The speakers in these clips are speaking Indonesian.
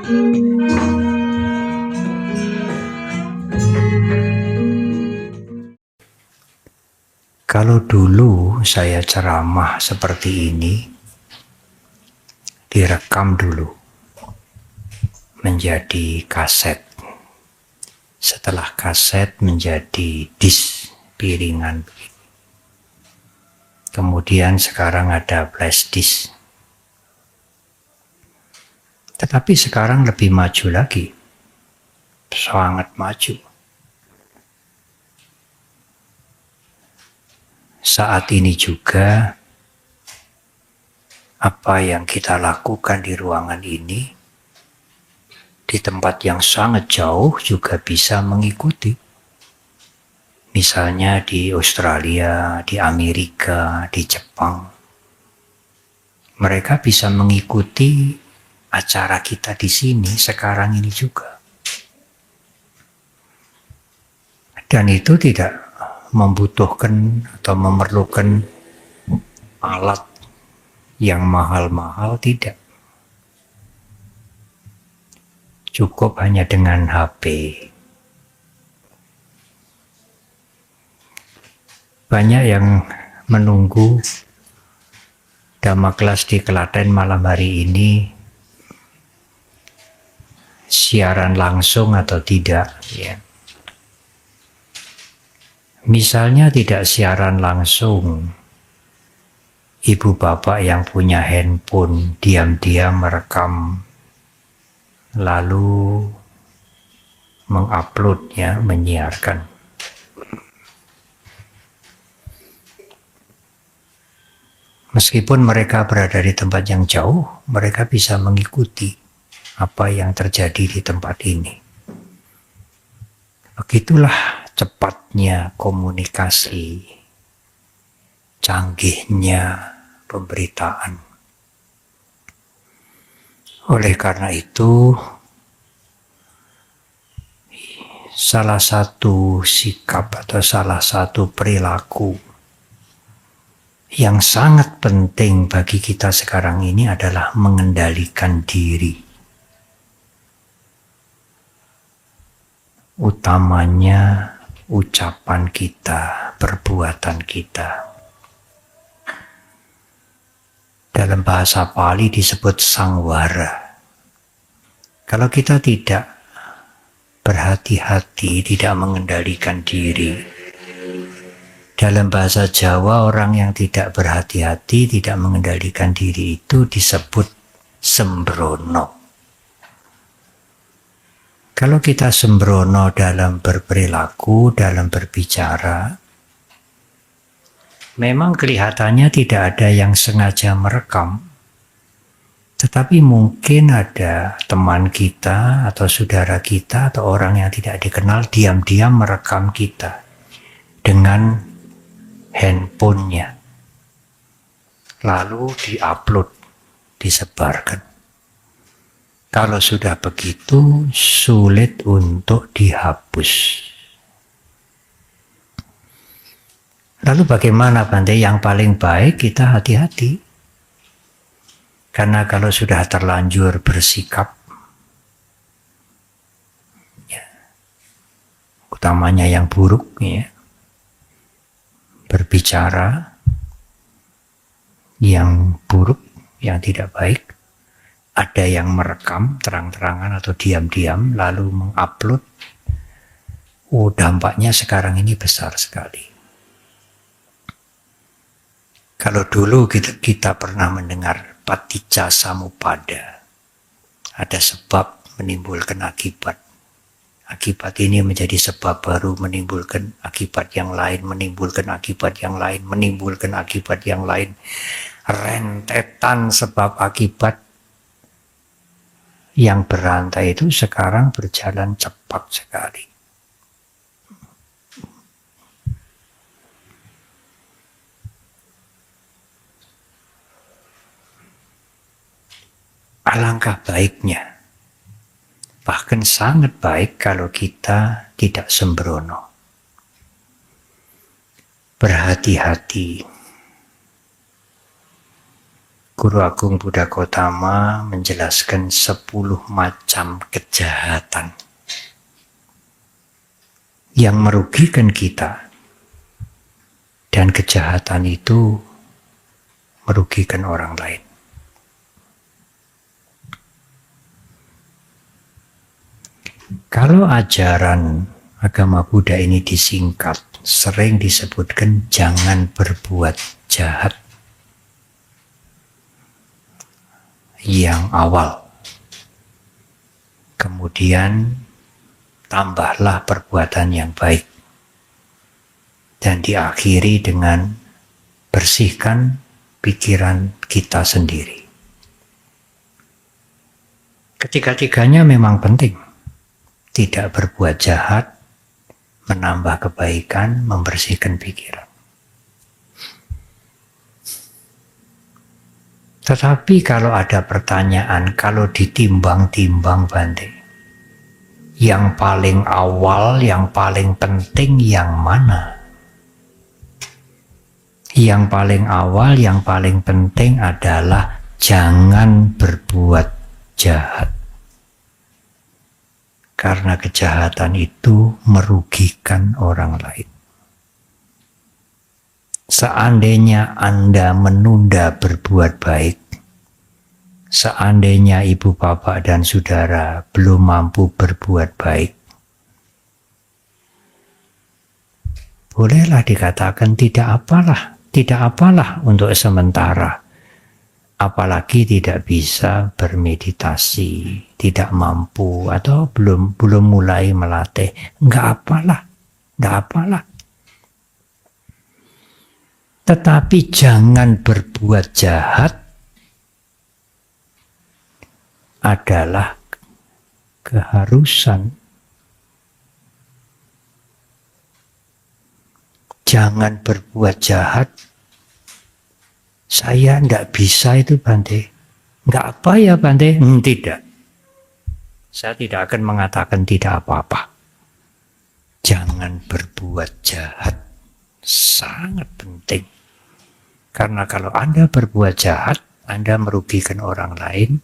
Kalau dulu saya ceramah seperti ini, direkam dulu menjadi kaset. Setelah kaset menjadi disk piringan. Kemudian sekarang ada flash disk. Tetapi sekarang lebih maju lagi. Sangat maju. Saat ini juga apa yang kita lakukan di ruangan ini, di tempat yang sangat jauh juga bisa mengikuti. Misalnya di Australia, di Amerika, di Jepang. Mereka bisa mengikuti acara kita di sini sekarang ini juga. Dan itu tidak membutuhkan atau memerlukan alat yang mahal-mahal, tidak. Cukup hanya dengan HP. Banyak yang menunggu Dhamma kelas di Klaten malam hari ini siaran langsung atau tidak, ya. Misalnya tidak siaran langsung, ibu bapak yang punya handphone diam-diam merekam lalu menguploadnya, menyiarkan. Meskipun mereka berada di tempat yang jauh, mereka bisa mengikuti apa yang terjadi di tempat ini. Begitulah cepatnya komunikasi, canggihnya pemberitaan. Oleh karena itu, salah satu sikap atau salah satu perilaku yang sangat penting bagi kita sekarang ini adalah mengendalikan diri. Utamanya ucapan kita, perbuatan kita. Dalam bahasa Pali disebut sangwara. Kalau kita tidak berhati-hati, tidak mengendalikan diri. Dalam bahasa Jawa, orang yang tidak berhati-hati, tidak mengendalikan diri itu disebut sembrono. Kalau kita sembrono dalam berperilaku, dalam berbicara, memang kelihatannya tidak ada yang sengaja merekam, tetapi mungkin ada teman kita atau saudara kita atau orang yang tidak dikenal diam-diam merekam kita dengan handphonenya, lalu diupload, disebarkan. Kalau sudah begitu, sulit untuk dihapus. Lalu bagaimana, Bante? Yang paling baik kita hati-hati. Karena kalau sudah terlanjur bersikap, ya, utamanya yang buruk, ya, berbicara yang buruk, yang tidak baik, ada yang merekam terang-terangan atau diam-diam lalu mengupload, dampaknya sekarang ini besar sekali. Kalau dulu kita pernah mendengar paticca samuppada, ada sebab menimbulkan akibat. Akibat ini menjadi sebab baru, menimbulkan akibat yang lain, menimbulkan akibat yang lain, menimbulkan akibat yang lain. Rentetan sebab akibat yang berantai itu sekarang berjalan cepat sekali. Alangkah baiknya, bahkan sangat baik kalau kita tidak sembrono. Berhati-hati. Guru Agung Buddha Gautama menjelaskan 10 macam kejahatan yang merugikan kita, dan kejahatan itu merugikan orang lain. Kalau ajaran agama Buddha ini disingkat, sering disebutkan jangan berbuat jahat. Yang awal, kemudian tambahlah perbuatan yang baik, dan diakhiri dengan bersihkan pikiran kita sendiri. Ketiga-tiganya memang penting. Tidak berbuat jahat, menambah kebaikan, membersihkan pikiran. Tetapi kalau ada pertanyaan, kalau ditimbang-timbang Bante, yang paling awal, yang paling penting yang mana? Yang paling awal, yang paling penting adalah jangan berbuat jahat. Karena kejahatan itu merugikan orang lain. Seandainya Anda menunda berbuat baik, seandainya ibu bapak dan saudara belum mampu berbuat baik, bolehlah dikatakan tidak apalah untuk sementara. Apalagi tidak bisa bermeditasi, tidak mampu atau belum mulai melatih, enggak apalah. Tetapi jangan berbuat jahat adalah keharusan. Jangan berbuat jahat. Saya enggak bisa itu Bante. Enggak apa ya Bante? Tidak. Saya tidak akan mengatakan tidak apa-apa. Jangan berbuat jahat. Sangat penting. Karena kalau Anda berbuat jahat, Anda merugikan orang lain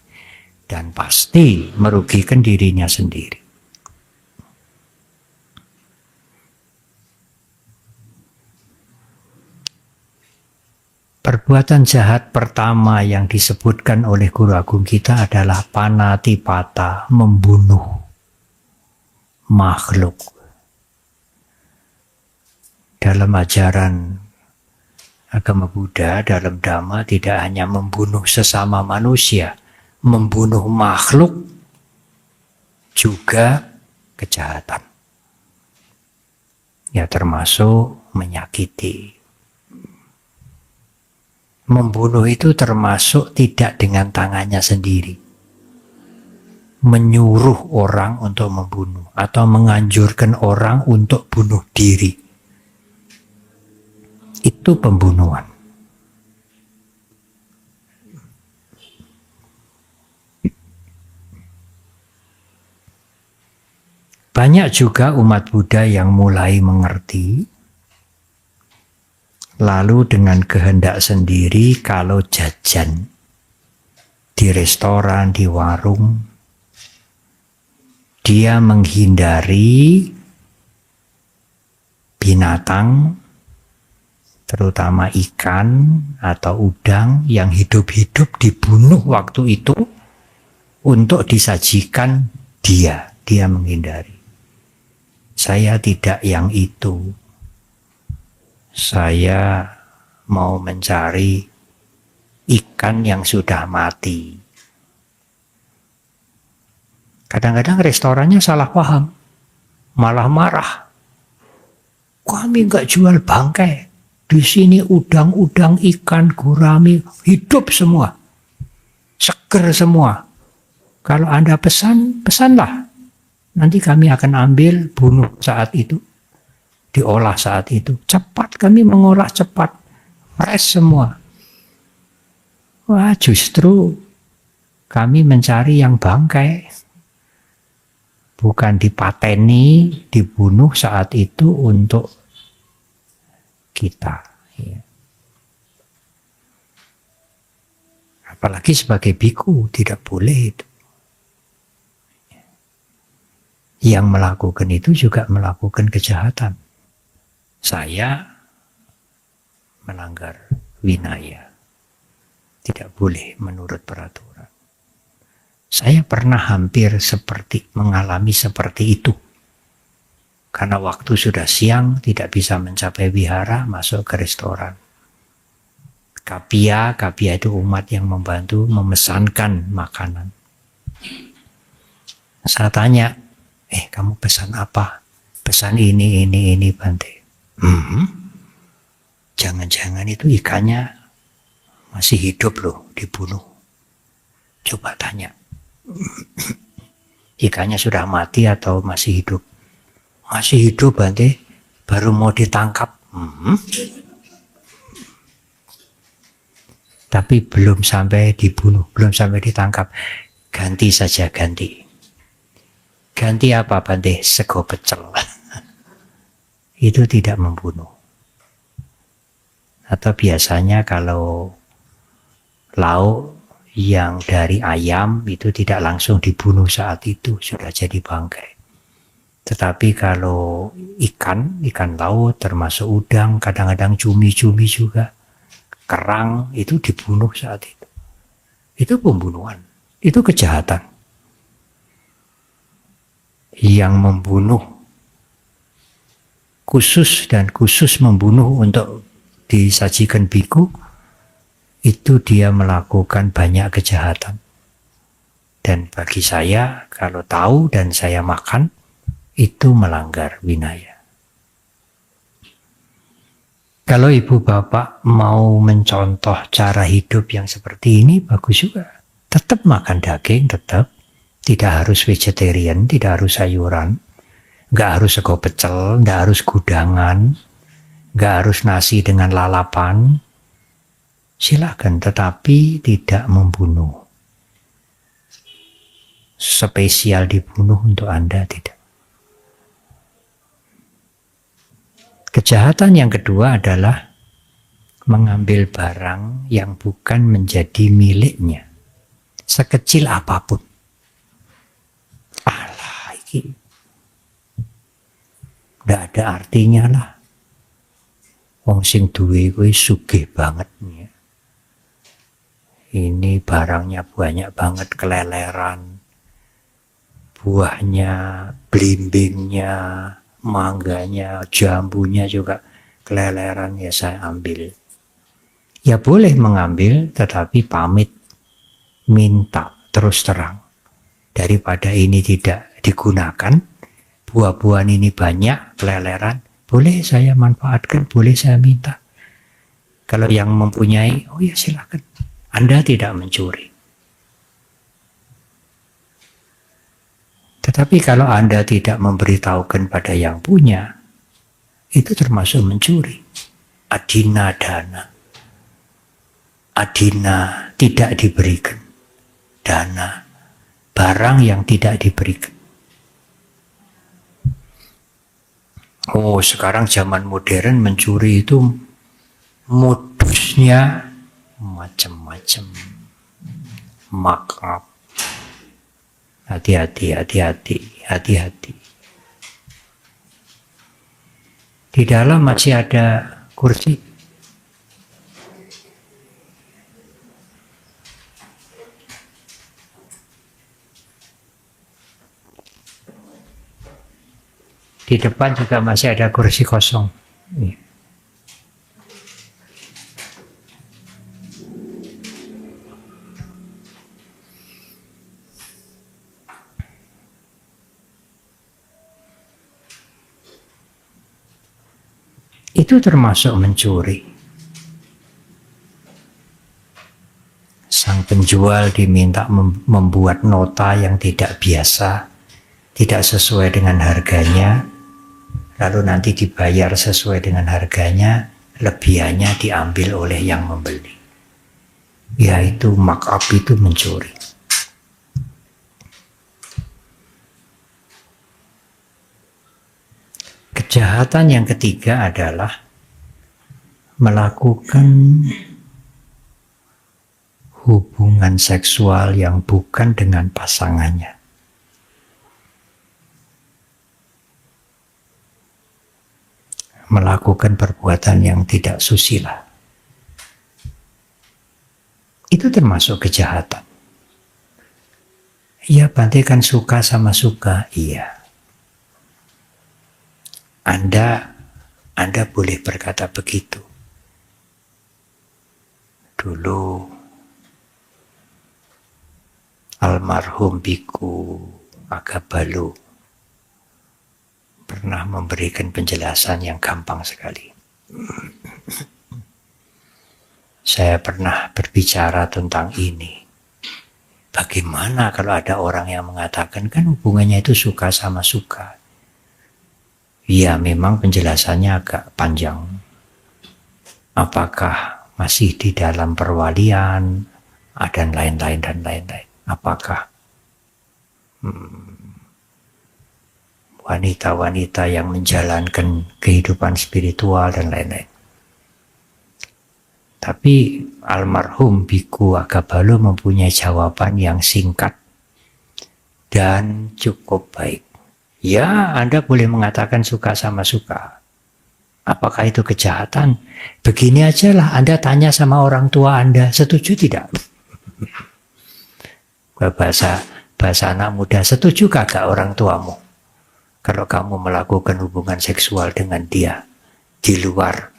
dan pasti merugikan dirinya sendiri. Perbuatan jahat pertama yang disebutkan oleh Guru Agung kita adalah panatipata, membunuh makhluk. Dalam ajaran agama Buddha, dalam Dhamma tidak hanya membunuh sesama manusia, membunuh makhluk juga kejahatan. Ya termasuk menyakiti. Membunuh itu termasuk tidak dengan tangannya sendiri. Menyuruh orang untuk membunuh atau menganjurkan orang untuk bunuh diri. Itu pembunuhan. Banyak juga umat Buddha yang mulai mengerti, lalu dengan kehendak sendiri kalau jajan di restoran, di warung, dia menghindari binatang, terutama ikan atau udang yang hidup-hidup dibunuh waktu itu untuk disajikan dia menghindari. Saya tidak yang itu. Saya mau mencari ikan yang sudah mati. Kadang-kadang restorannya salah paham, malah marah. Kami nggak jual bangkai. Di sini udang-udang, ikan, gurami, hidup semua. Seger semua. Kalau Anda pesanlah. Nanti kami akan ambil, bunuh saat itu. Diolah saat itu. Cepat, kami mengolah cepat. Fresh semua. Wah, justru kami mencari yang bangkai. Bukan dipateni, dibunuh saat itu untuk kita. Ya. Apalagi sebagai biku tidak boleh itu. Yang melakukan itu juga melakukan kejahatan. Saya melanggar winaya. Tidak boleh menurut peraturan. Saya pernah hampir mengalami seperti itu. Karena waktu sudah siang, tidak bisa mencapai wihara, masuk ke restoran. Kapia itu umat yang membantu memesankan makanan. Saya tanya, kamu pesan apa? Pesan ini, Bante. Jangan-jangan itu ikannya masih hidup loh, dibunuh. Coba tanya. Ikannya sudah mati atau masih hidup? Masih hidup, Bante. Baru mau ditangkap. Tapi belum sampai dibunuh, belum sampai ditangkap. Ganti saja, ganti. Ganti apa, Bante? Sego pecel. Itu tidak membunuh. Atau biasanya kalau lauk yang dari ayam itu tidak langsung dibunuh saat itu, sudah jadi bangkai. Tetapi kalau ikan laut termasuk udang, kadang-kadang cumi-cumi juga, kerang itu dibunuh saat itu. Itu pembunuhan, itu kejahatan. Yang membunuh khusus membunuh untuk disajikan biku, itu dia melakukan banyak kejahatan. Dan bagi saya, kalau tahu dan saya makan, itu melanggar winaya. Kalau ibu bapak mau mencontoh cara hidup yang seperti ini, bagus juga. Tetap makan daging, tetap. Tidak harus vegetarian, tidak harus sayuran. Nggak harus sego pecel, nggak harus gudangan, nggak harus nasi dengan lalapan. Silakan, tetapi tidak membunuh. Spesial dibunuh untuk Anda, tidak. Kejahatan yang kedua adalah mengambil barang yang bukan menjadi miliknya, sekecil apapun. Alah, ini nggak ada artinya lah. Wong sing duwe kuwi sugih banget nih. Ini barangnya banyak banget, keleleran, buahnya, belimbingnya, mangganya, jambunya juga keleleran, ya saya ambil. Ya boleh mengambil, tetapi pamit, minta terus terang. Daripada ini tidak digunakan, buah-buahan ini banyak, keleleran, boleh saya manfaatkan, boleh saya minta. Kalau yang mempunyai, oh ya silakan. Anda tidak mencuri. Tetapi kalau Anda tidak memberitahukan pada yang punya, itu termasuk mencuri. Adina dana. Adina tidak diberikan. Dana, barang yang tidak diberikan. Oh, sekarang zaman modern mencuri itu modusnya macam-macam. Markup. Hati-hati. Di dalam masih ada kursi. Di depan juga masih ada kursi kosong. Itu termasuk mencuri. Sang penjual diminta membuat nota yang tidak biasa, tidak sesuai dengan harganya, lalu nanti dibayar sesuai dengan harganya, lebihannya diambil oleh yang membeli. Yaitu markup, itu mencuri. Kejahatan yang ketiga adalah melakukan hubungan seksual yang bukan dengan pasangannya. Melakukan perbuatan yang tidak susila. Itu termasuk kejahatan. Iya, Bante kan suka sama suka. Iya. Anda boleh berkata begitu. Dulu almarhum Biku Agabalu pernah memberikan penjelasan yang gampang sekali. Saya pernah berbicara tentang ini. Bagaimana kalau ada orang yang mengatakan kan hubungannya itu suka sama suka? Ya, memang penjelasannya agak panjang. Apakah masih di dalam perwalian, dan lain-lain dan lain-lain. Apakah wanita-wanita yang menjalankan kehidupan spiritual dan lain-lain. Tapi almarhum Biku Agabalu mempunyai jawaban yang singkat dan cukup baik. Ya, Anda boleh mengatakan suka sama suka. Apakah itu kejahatan? Begini aja lah, Anda tanya sama orang tua Anda, setuju tidak? Bahasa anak muda, setuju kagak orang tuamu kalau kamu melakukan hubungan seksual dengan dia di luar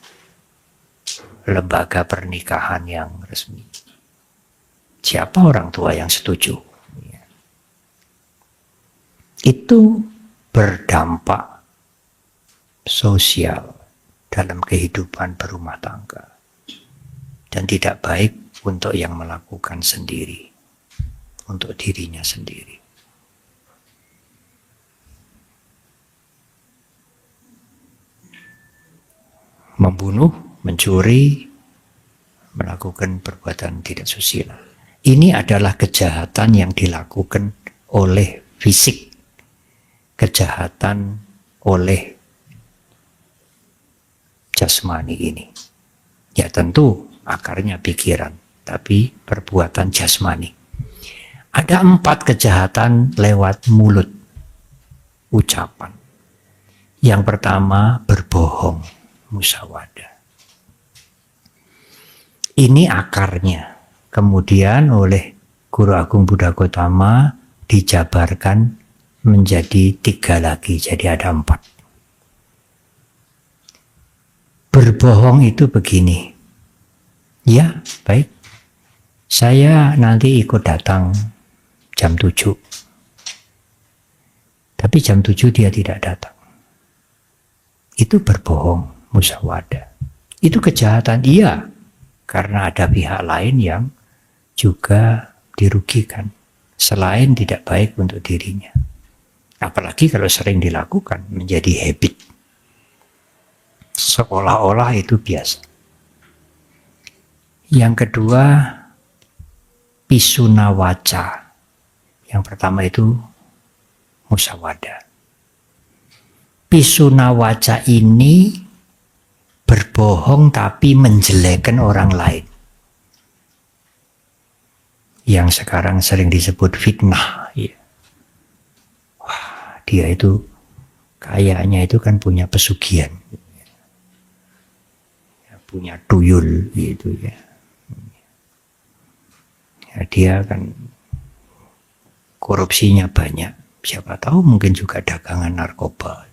lembaga pernikahan yang resmi? Siapa orang tua yang setuju? Itu berdampak sosial dalam kehidupan berumah tangga dan tidak baik untuk yang melakukan sendiri, untuk dirinya sendiri. Membunuh, mencuri, melakukan perbuatan tidak susila. Ini adalah kejahatan yang dilakukan oleh fisik, kejahatan oleh jasmani ini. Ya tentu akarnya pikiran, tapi perbuatan jasmani. Ada 4 kejahatan lewat mulut, ucapan. Yang pertama, berbohong, musyawadah. Ini akarnya. Kemudian oleh Guru Agung Buddha Gautama dijabarkan menjadi 3 lagi, jadi ada 4. Berbohong itu begini. Ya, baik. Saya nanti ikut datang jam 7. Tapi jam 7 dia tidak datang. Itu berbohong, musyawadah. Itu kejahatan, iya. Karena ada pihak lain yang juga dirugikan. Selain tidak baik untuk dirinya. Apalagi kalau sering dilakukan, menjadi habit. Seolah-olah itu biasa. Yang kedua, pisuna waca. Yang pertama itu musyawadah. Pisuna waca ini berbohong tapi menjelekkan orang lain. Yang sekarang sering disebut fitnah. Ya. Wah, dia itu kayaknya itu kan punya pesugihan. Punya tuyul gitu ya. Ya, dia kan korupsinya banyak. Siapa tahu mungkin juga dagangan narkoba.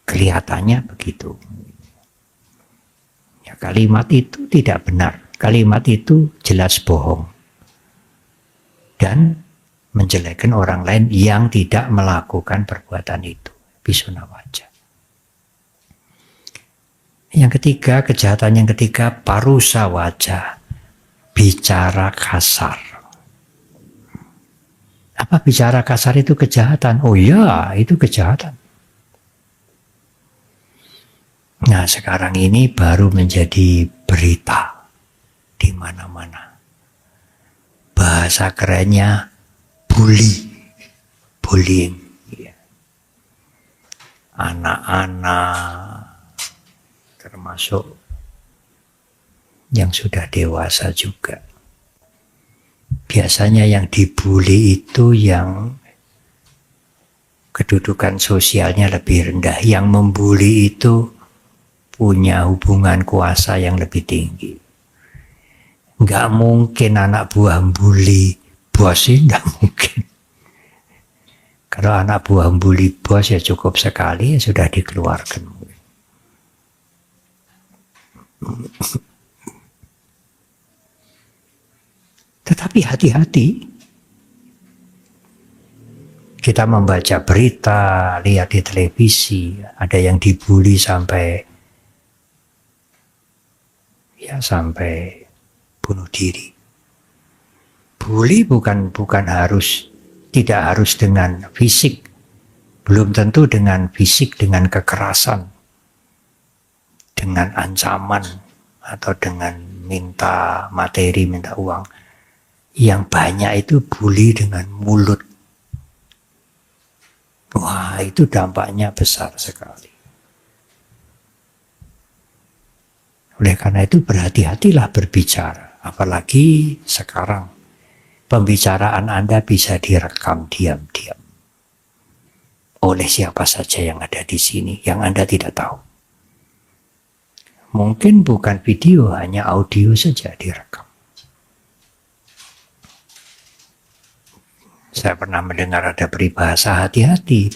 Kelihatannya begitu. Ya, kalimat itu tidak benar. Kalimat itu jelas bohong. Dan menjelekkan orang lain yang tidak melakukan perbuatan itu. Pisuna waca. Yang ketiga, kejahatan yang ketiga, parusa waca. Bicara kasar. Apa bicara kasar itu kejahatan? Oh ya, itu kejahatan. Nah, sekarang ini baru menjadi berita di mana-mana. Bahasa kerennya bullying. Anak-anak, termasuk yang sudah dewasa juga. Biasanya yang dibully itu yang kedudukan sosialnya lebih rendah. Yang membuli itu punya hubungan kuasa yang lebih tinggi. Nggak mungkin anak buah bully bos sih, nggak mungkin. Kalau anak buah bully bos ya cukup sekali ya sudah dikeluarkan. Tetapi hati-hati. Kita membaca berita, lihat di televisi, ada yang dibully sampai bunuh diri. Bully tidak harus dengan fisik, belum tentu dengan fisik, dengan kekerasan, dengan ancaman atau dengan minta materi, minta uang. Yang banyak itu bully dengan mulut. Wah, itu dampaknya besar sekali. Oleh karena itu berhati-hatilah berbicara. Apalagi sekarang pembicaraan Anda bisa direkam diam-diam oleh siapa saja yang ada di sini, yang Anda tidak tahu. Mungkin bukan video, hanya audio saja direkam. Saya pernah mendengar ada peribahasa, hati-hati.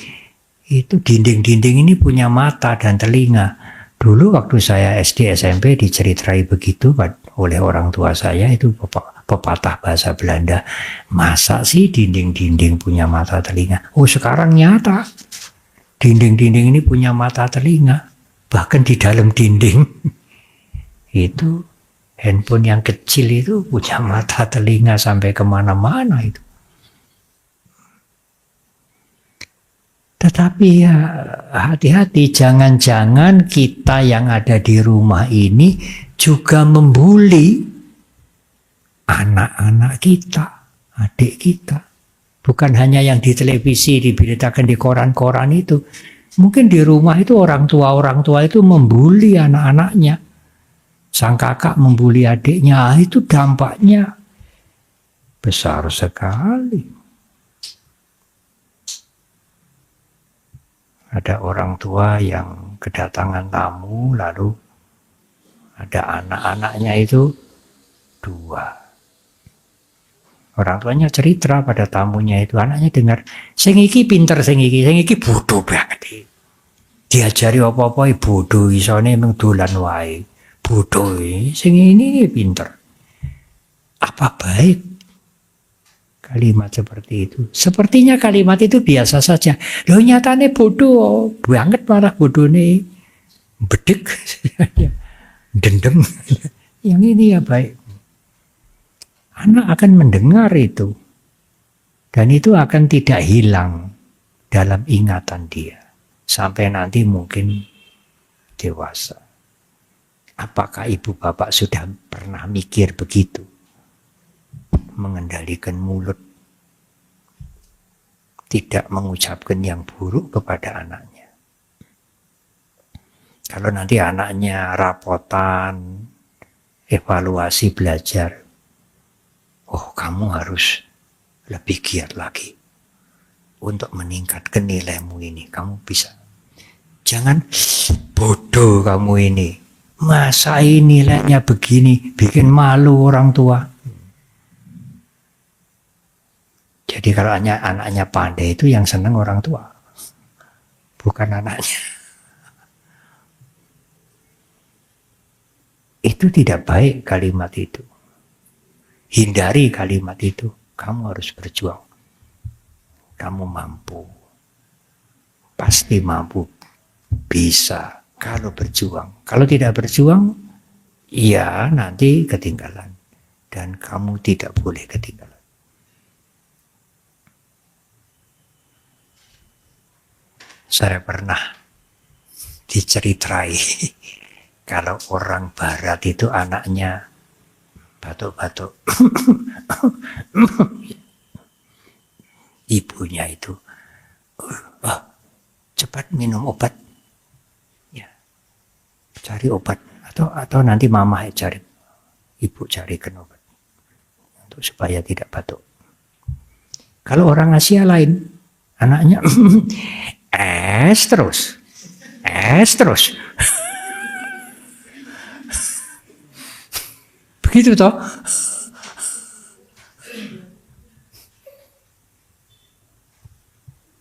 Itu dinding-dinding ini punya mata dan telinga. Dulu waktu saya SD SMP diceritai begitu oleh orang tua saya, itu pepatah bahasa Belanda. Masa sih dinding-dinding punya mata telinga? Oh, sekarang nyata. Dinding-dinding ini punya mata telinga. Bahkan di dalam dinding itu handphone yang kecil itu punya mata telinga sampai kemana-mana itu. Tetapi ya hati-hati, jangan-jangan kita yang ada di rumah ini juga membuli anak-anak kita, adik kita. Bukan hanya yang di televisi, diberitakan di koran-koran itu. Mungkin di rumah itu orang tua itu membuli anak-anaknya. Sang kakak membuli adiknya, itu dampaknya besar sekali. Ada orang tua yang kedatangan tamu, lalu ada anak-anaknya itu 2. Orang tuanya cerita pada tamunya itu, anaknya dengar, sing iki pinter, sing iki bodoh banget. Diajari apa-apa bodoh, isone mung dolan wae. Bodoh, sing ini pinter. Apa baik kalimat seperti itu? Sepertinya kalimat itu biasa saja. Loh nyatanya bodoh banget, malah bodoh nih. Bedek, dendam. Yang ini ya baik. Anak akan mendengar itu. Dan itu akan tidak hilang dalam ingatan dia. Sampai nanti mungkin dewasa. Apakah ibu bapak sudah pernah mikir begitu? Mengendalikan mulut, tidak mengucapkan yang buruk kepada anaknya. Kalau nanti anaknya rapotan, evaluasi belajar, oh kamu harus lebih giat lagi untuk meningkatkan nilaimu ini, kamu bisa. Jangan bodoh kamu ini, masa ini nilainya begini, bikin malu orang tua. Jadi kalau anaknya pandai itu yang senang orang tua, bukan anaknya. Itu tidak baik kalimat itu. Hindari kalimat itu. Kamu harus berjuang. Kamu mampu. Pasti mampu. Bisa kalau berjuang. Kalau tidak berjuang, ya nanti ketinggalan. Dan kamu tidak boleh ketinggalan. Saya pernah diceritai kalau orang barat itu anaknya batuk-batuk. Ibunya itu, cepat minum obat. Ya. cari obat atau nanti mama cari, ibu carikan obat untuk supaya tidak batuk. Kalau orang Asia lain, anaknya es terus. Begitu toh.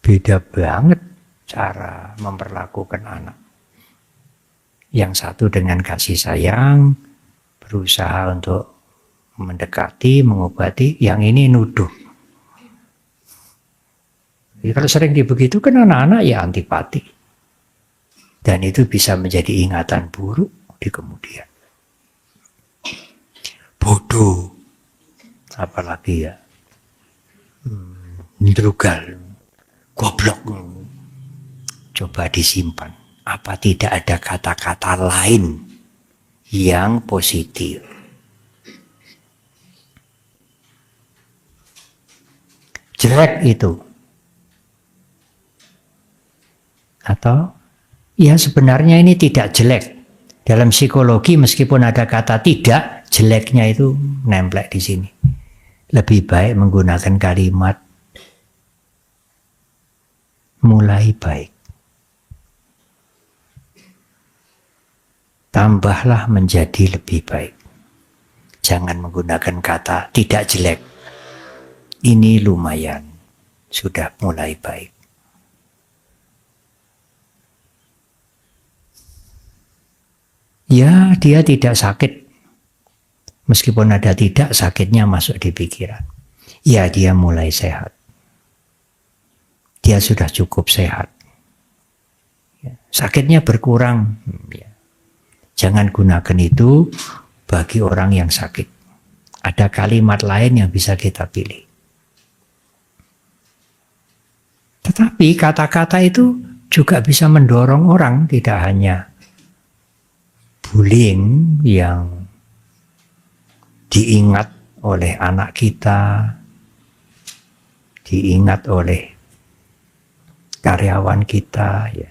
Beda banget cara memperlakukan anak. Yang satu dengan kasih sayang, berusaha untuk mendekati, mengobati, yang ini nuduh. Jadi kalau sering dibegitukan anak-anak ya antipati. Dan itu bisa menjadi ingatan buruk di kemudian. Bodoh, apalagi ya, ndrugal, goblok. Coba disimpan. Apa tidak ada kata-kata lain yang positif? Jelek itu. Atau ya sebenarnya ini tidak jelek. Dalam psikologi meskipun ada kata tidak, jeleknya itu nemplek di sini. Lebih baik menggunakan kalimat mulai baik. Tambahlah menjadi lebih baik. Jangan menggunakan kata tidak jelek. Ini lumayan, sudah mulai baik. Ya, dia tidak sakit. Meskipun ada tidak, sakitnya masuk di pikiran. Ya, dia mulai sehat. Dia sudah cukup sehat. Sakitnya berkurang. Ya. Jangan gunakan itu bagi orang yang sakit. Ada kalimat lain yang bisa kita pilih. Tetapi kata-kata itu juga bisa mendorong orang, tidak hanya bullying yang diingat oleh anak kita, diingat oleh karyawan kita, ya.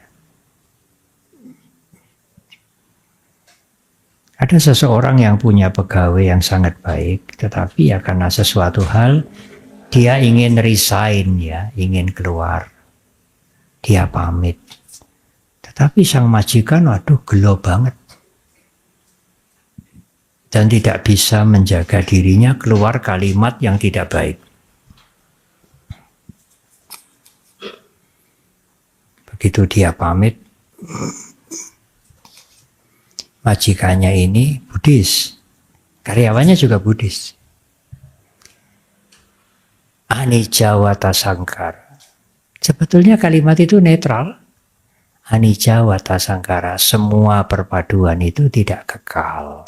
Ada seseorang yang punya pegawai yang sangat baik, tetapi ya karena sesuatu hal dia ingin resign, ya, ingin keluar. Dia pamit. Tetapi sang majikan, waduh, gelo banget. Dan tidak bisa menjaga dirinya keluar kalimat yang tidak baik. Begitu dia pamit, majikannya ini Buddhis, karyawannya juga Buddhis. Anicca wata sangkara. Sebetulnya kalimat itu netral. Anicca wata sangkara, semua perpaduan itu tidak kekal.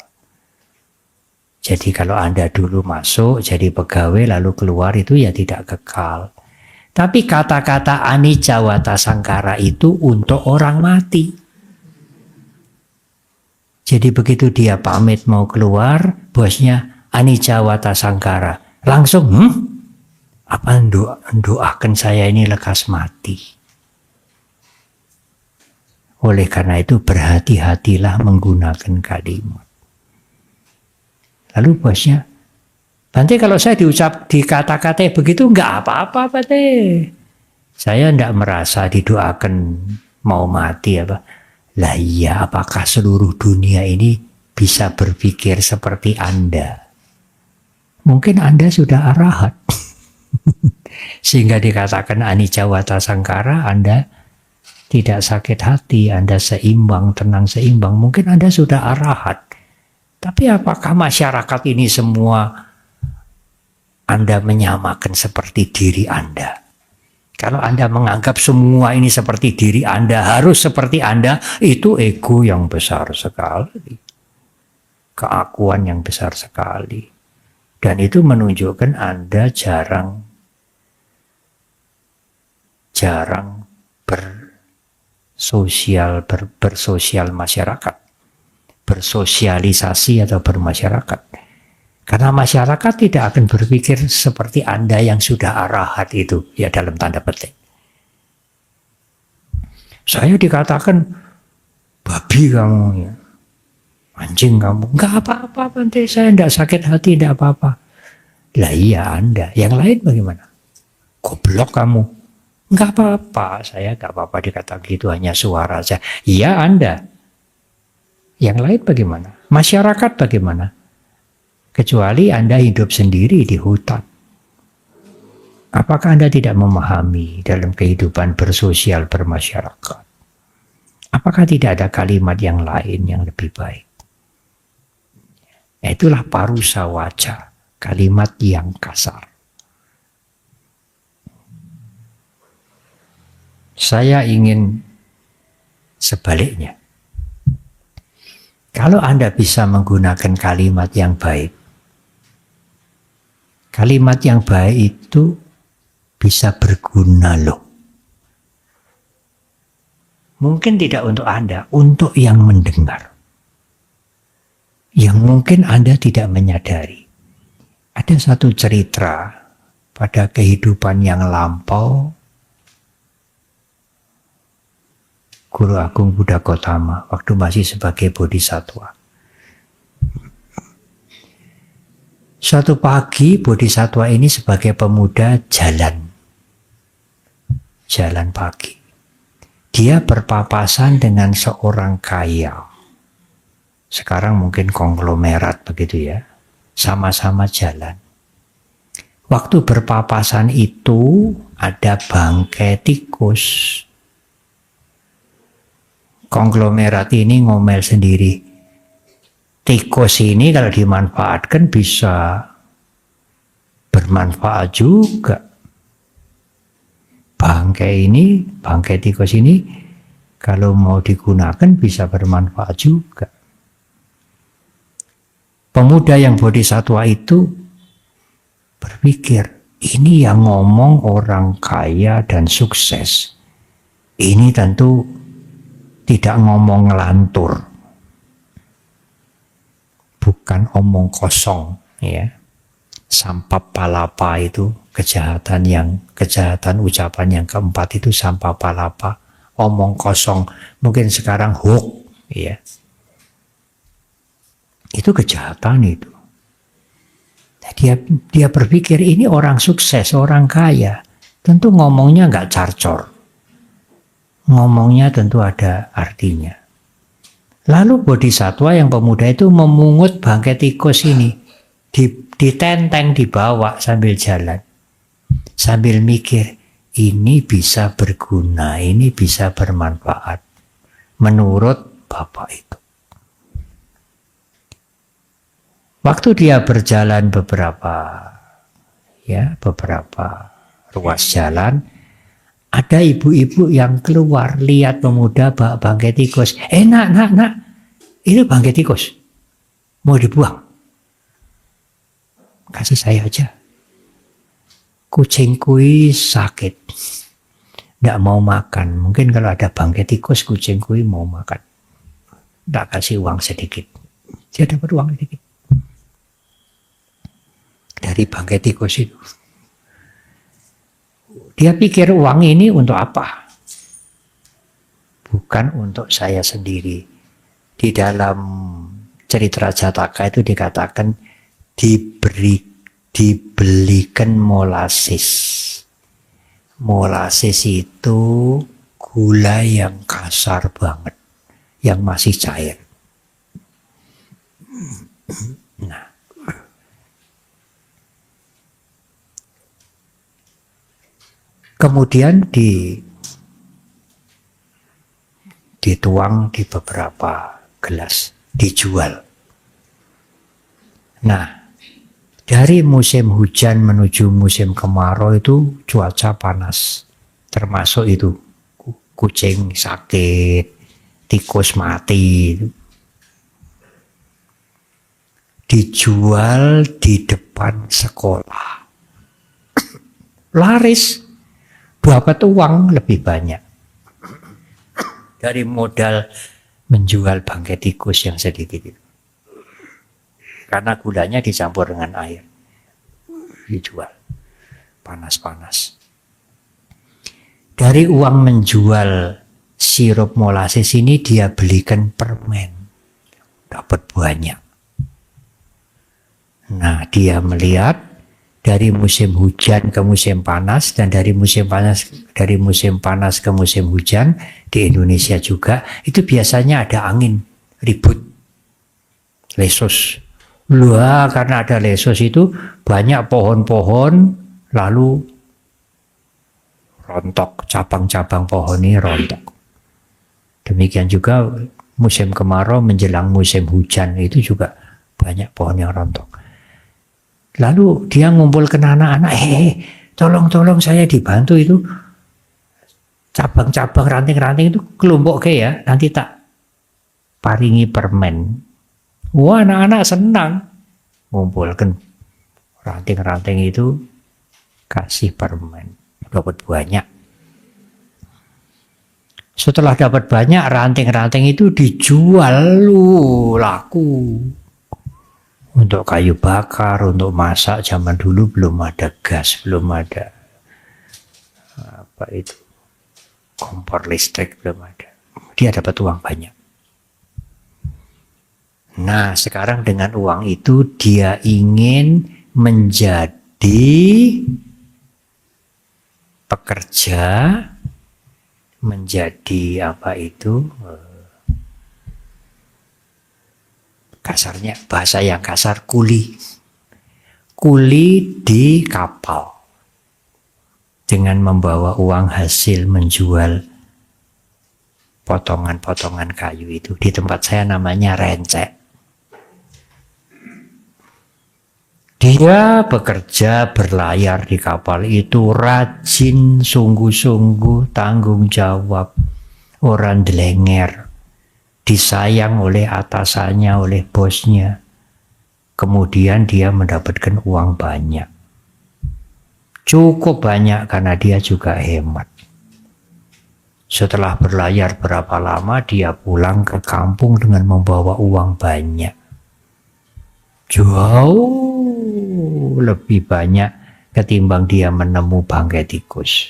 Jadi kalau Anda dulu masuk jadi pegawai lalu keluar itu ya tidak kekal. Tapi kata-kata anicca wata sangkara itu untuk orang mati. Jadi begitu dia pamit mau keluar, bosnya anicca wata sangkara. Langsung, apa doakan saya ini lekas mati. Oleh karena itu berhati-hatilah menggunakan kalimat. Lalu bosnya, Bante kalau saya dikata-kata begitu enggak apa-apa Bante. Saya enggak merasa didoakan mau mati apa. Lah iya, apakah seluruh dunia ini bisa berpikir seperti Anda? Mungkin Anda sudah arahat. Sehingga dikatakan anicca wata sangkara, Anda tidak sakit hati, Anda seimbang, tenang seimbang. Mungkin Anda sudah arahat. Tapi apakah masyarakat ini semua Anda menyamakan seperti diri Anda? Kalau Anda menganggap semua ini seperti diri Anda, harus seperti Anda, itu ego yang besar sekali. Keakuan yang besar sekali. Dan itu menunjukkan Anda jarang bersosial masyarakat. Bersosialisasi atau bermasyarakat. Karena masyarakat tidak akan berpikir seperti Anda yang sudah arahat itu, ya dalam tanda petik. Saya dikatakan, babi kamu, ya. anjing kamu. Enggak apa-apa, Bante, saya enggak sakit hati, enggak apa-apa. Lah iya Anda, yang lain bagaimana? Goblok kamu. Enggak apa-apa, saya enggak apa-apa dikata gitu, hanya suara saja. Iya Anda. Yang lain bagaimana? Masyarakat bagaimana? Kecuali Anda hidup sendiri di hutan. Apakah Anda tidak memahami dalam kehidupan bersosial bermasyarakat? Apakah tidak ada kalimat yang lain yang lebih baik? Itulah parusa waca, kalimat yang kasar. Saya ingin sebaliknya. Kalau Anda bisa menggunakan kalimat yang baik, kalimat yang baik itu bisa berguna loh. Mungkin tidak untuk Anda, untuk yang mendengar. Yang mungkin Anda tidak menyadari. Ada satu cerita pada kehidupan yang lampau, Guru Agung Buddha Gautama waktu masih sebagai bodhisattva. Suatu pagi bodhisattva ini sebagai pemuda jalan pagi. Dia berpapasan dengan seorang kaya. Sekarang mungkin konglomerat begitu ya. Sama-sama jalan. Waktu berpapasan itu ada bangkai tikus. Konglomerat ini ngomel sendiri. Tikus ini kalau dimanfaatkan bisa bermanfaat juga. Bangkai tikus ini kalau mau digunakan bisa bermanfaat juga. Pemuda yang bodhisattva itu berpikir, ini yang ngomong orang kaya dan sukses. Ini tentu tidak ngomong ngelantur. Bukan omong kosong, ya. Sampah palapa itu kejahatan ucapan yang keempat itu sampah palapa, omong kosong, mungkin sekarang hoax, ya. Itu kejahatan itu. Dia berpikir ini orang sukses, orang kaya, tentu ngomongnya nggak carcor, ngomongnya tentu ada artinya. Lalu bodhisattva yang pemuda itu memungut bangkai tikus ini, ditenteng, dibawa sambil jalan. Sambil mikir, ini bisa berguna, ini bisa bermanfaat. Menurut bapak itu. Waktu dia berjalan beberapa ruas jalan, ada ibu-ibu yang keluar lihat pemuda bawa bangkai tikus. Nak, ini bangkai tikus. Mau dibuang? Kasih saya aja. Kucing kui sakit. Nggak mau makan. Mungkin kalau ada bangkai tikus, kucing kui mau makan. Nggak kasih uang sedikit. Dia dapat uang sedikit. Dari bangkai tikus itu. Dia pikir uang ini untuk apa? Bukan untuk saya sendiri. Di dalam cerita Jataka itu dikatakan dibelikan molasis. Molasis itu gula yang kasar banget, yang masih cair. Nah, kemudian dituang di beberapa gelas, dijual. Nah, dari musim hujan menuju musim kemarau itu cuaca panas. Termasuk itu kucing sakit, tikus mati. Dijual di depan sekolah. Laris. Dapat uang lebih banyak dari modal menjual bangkai tikus yang sedikit itu. Karena gulanya dicampur dengan air, dijual panas-panas. Dari uang menjual sirup molasis ini dia belikan permen, dapat banyak. Nah, dia melihat dari musim hujan ke musim panas, dan dari musim panas ke musim hujan di Indonesia juga itu biasanya ada angin ribut, lesos. Wah, karena ada lesos itu banyak pohon-pohon lalu rontok, cabang-cabang pohon ini rontok. Demikian juga musim kemarau menjelang musim hujan itu juga banyak pohon yang rontok. Lalu dia ngumpulkan anak-anak, tolong saya dibantu itu cabang-cabang ranting-ranting itu kelompok ya, nanti tak paringi permen. Wah, anak-anak senang, ngumpulkan ranting-ranting itu kasih permen, dapat banyak. Setelah dapat banyak, ranting-ranting itu dijual, laku. Untuk kayu bakar, untuk masak. Zaman dulu belum ada gas, belum ada kompor listrik, belum ada. Dia dapat uang banyak. Nah, sekarang dengan uang itu dia ingin menjadi pekerja, menjadi kasarnya, bahasa yang kasar, kuli di kapal dengan membawa uang hasil menjual potongan-potongan kayu itu. Di tempat saya namanya rencek. Dia bekerja berlayar di kapal itu rajin, sungguh-sungguh, tanggung jawab, orang delenger, disayang oleh atasannya, oleh bosnya. Kemudian dia mendapatkan uang banyak. Cukup banyak karena dia juga hemat. Setelah berlayar berapa lama, dia pulang ke kampung dengan membawa uang banyak. Jauh lebih banyak ketimbang dia menemu bangkai tikus.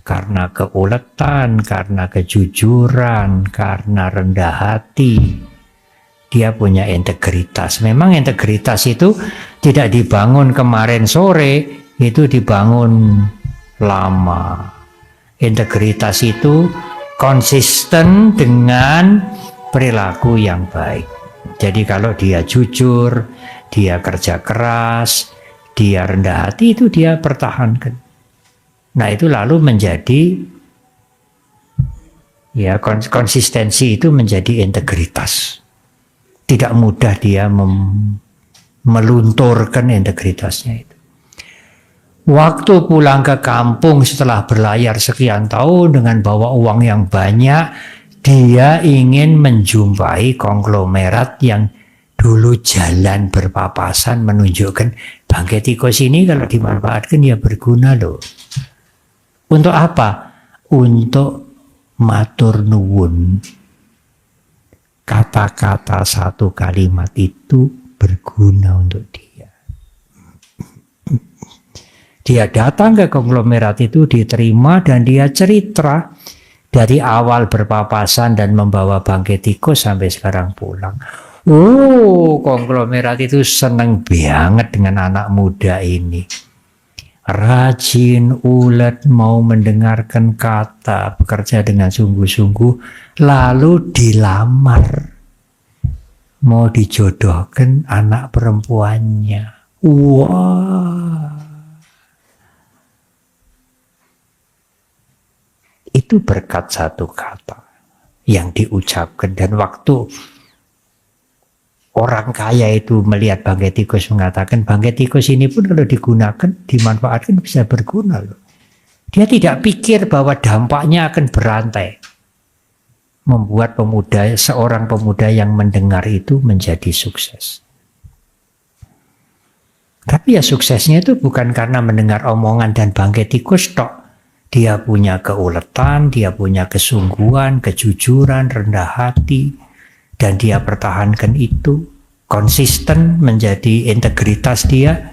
Karena keuletan, karena kejujuran, karena rendah hati, dia punya integritas. Memang integritas itu tidak dibangun kemarin sore, itu dibangun lama. Integritas itu konsisten dengan perilaku yang baik. Jadi kalau dia jujur, dia kerja keras, dia rendah hati, itu dia pertahankan. Nah, itu lalu menjadi, ya, konsistensi itu menjadi integritas. Tidak mudah dia melunturkan integritasnya itu. Waktu pulang ke kampung setelah berlayar sekian tahun dengan bawa uang yang banyak, dia ingin menjumpai konglomerat yang dulu jalan berpapasan, menunjukkan bangkai tikus ini kalau dimanfaatkan ya berguna loh. Untuk apa? Untuk matur nuwun. Kata-kata satu kalimat itu berguna untuk dia. Dia datang ke konglomerat itu, diterima, dan dia cerita dari awal berpapasan dan membawa bangkai tikus sampai sekarang pulang. Konglomerat itu senang banget dengan anak muda ini. Rajin, ulet, mau mendengarkan kata, bekerja dengan sungguh-sungguh, lalu dilamar. Mau dijodohkan anak perempuannya. Wah. Itu berkat satu kata yang diucapkan, dan waktu orang kaya itu melihat bangkai tikus mengatakan, bangkai tikus ini pun kalau digunakan, dimanfaatkan bisa berguna loh. Dia tidak pikir bahwa dampaknya akan berantai. Membuat seorang pemuda yang mendengar itu menjadi sukses. Tapi ya suksesnya itu bukan karena mendengar omongan dan bangkai tikus tok. Dia punya keuletan, dia punya kesungguhan, kejujuran, rendah hati, dan dia pertahankan itu, konsisten menjadi integritas dia.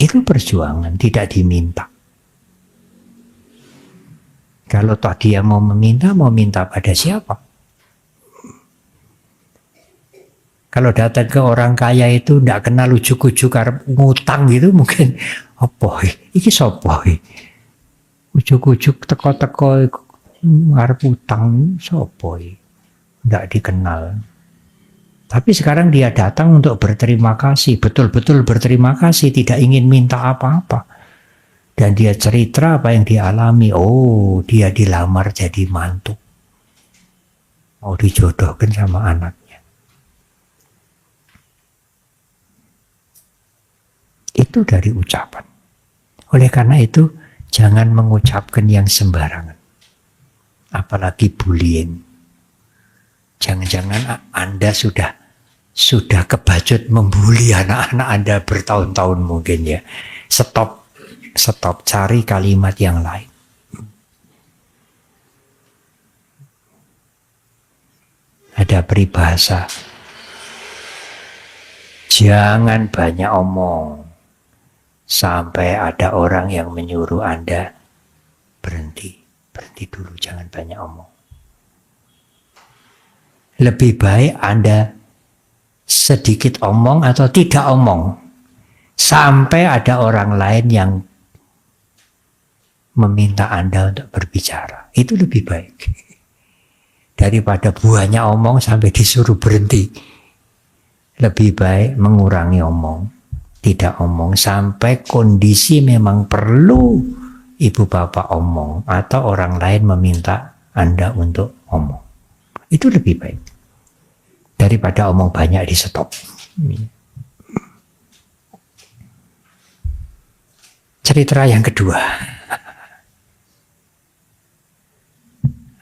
Itu perjuangan, tidak diminta. Kalau toh dia mau minta pada siapa? Kalau datang ke orang kaya itu tidak kenal ujuk-ujuk arep ngutang gitu mungkin apa iki sapa iki? Ujuk-ujuk teko-teko arep utang sapa iki? Tidak dikenal. Tapi sekarang dia datang untuk berterima kasih, betul-betul berterima kasih, tidak ingin minta apa-apa. Dan dia cerita apa yang dia alami. Oh, dia dilamar jadi mantu. Mau dijodohkan sama anaknya. Itu dari ucapan. Oleh karena itu, jangan mengucapkan yang sembarangan. Apalagi bullying. Jangan-jangan Anda sudah kebacut membuli anak-anak Anda bertahun-tahun mungkin ya. Stop, cari kalimat yang lain. Ada peribahasa. Jangan banyak omong. Sampai ada orang yang menyuruh Anda berhenti dulu, jangan banyak omong. Lebih baik Anda sedikit omong atau tidak omong, sampai ada orang lain yang meminta Anda untuk berbicara. Itu lebih baik. Daripada banyak omong sampai disuruh berhenti. Lebih baik mengurangi omong. Tidak omong sampai kondisi memang perlu ibu bapak omong atau orang lain meminta Anda untuk omong. Itu lebih baik daripada omong banyak di stop. Cerita yang kedua.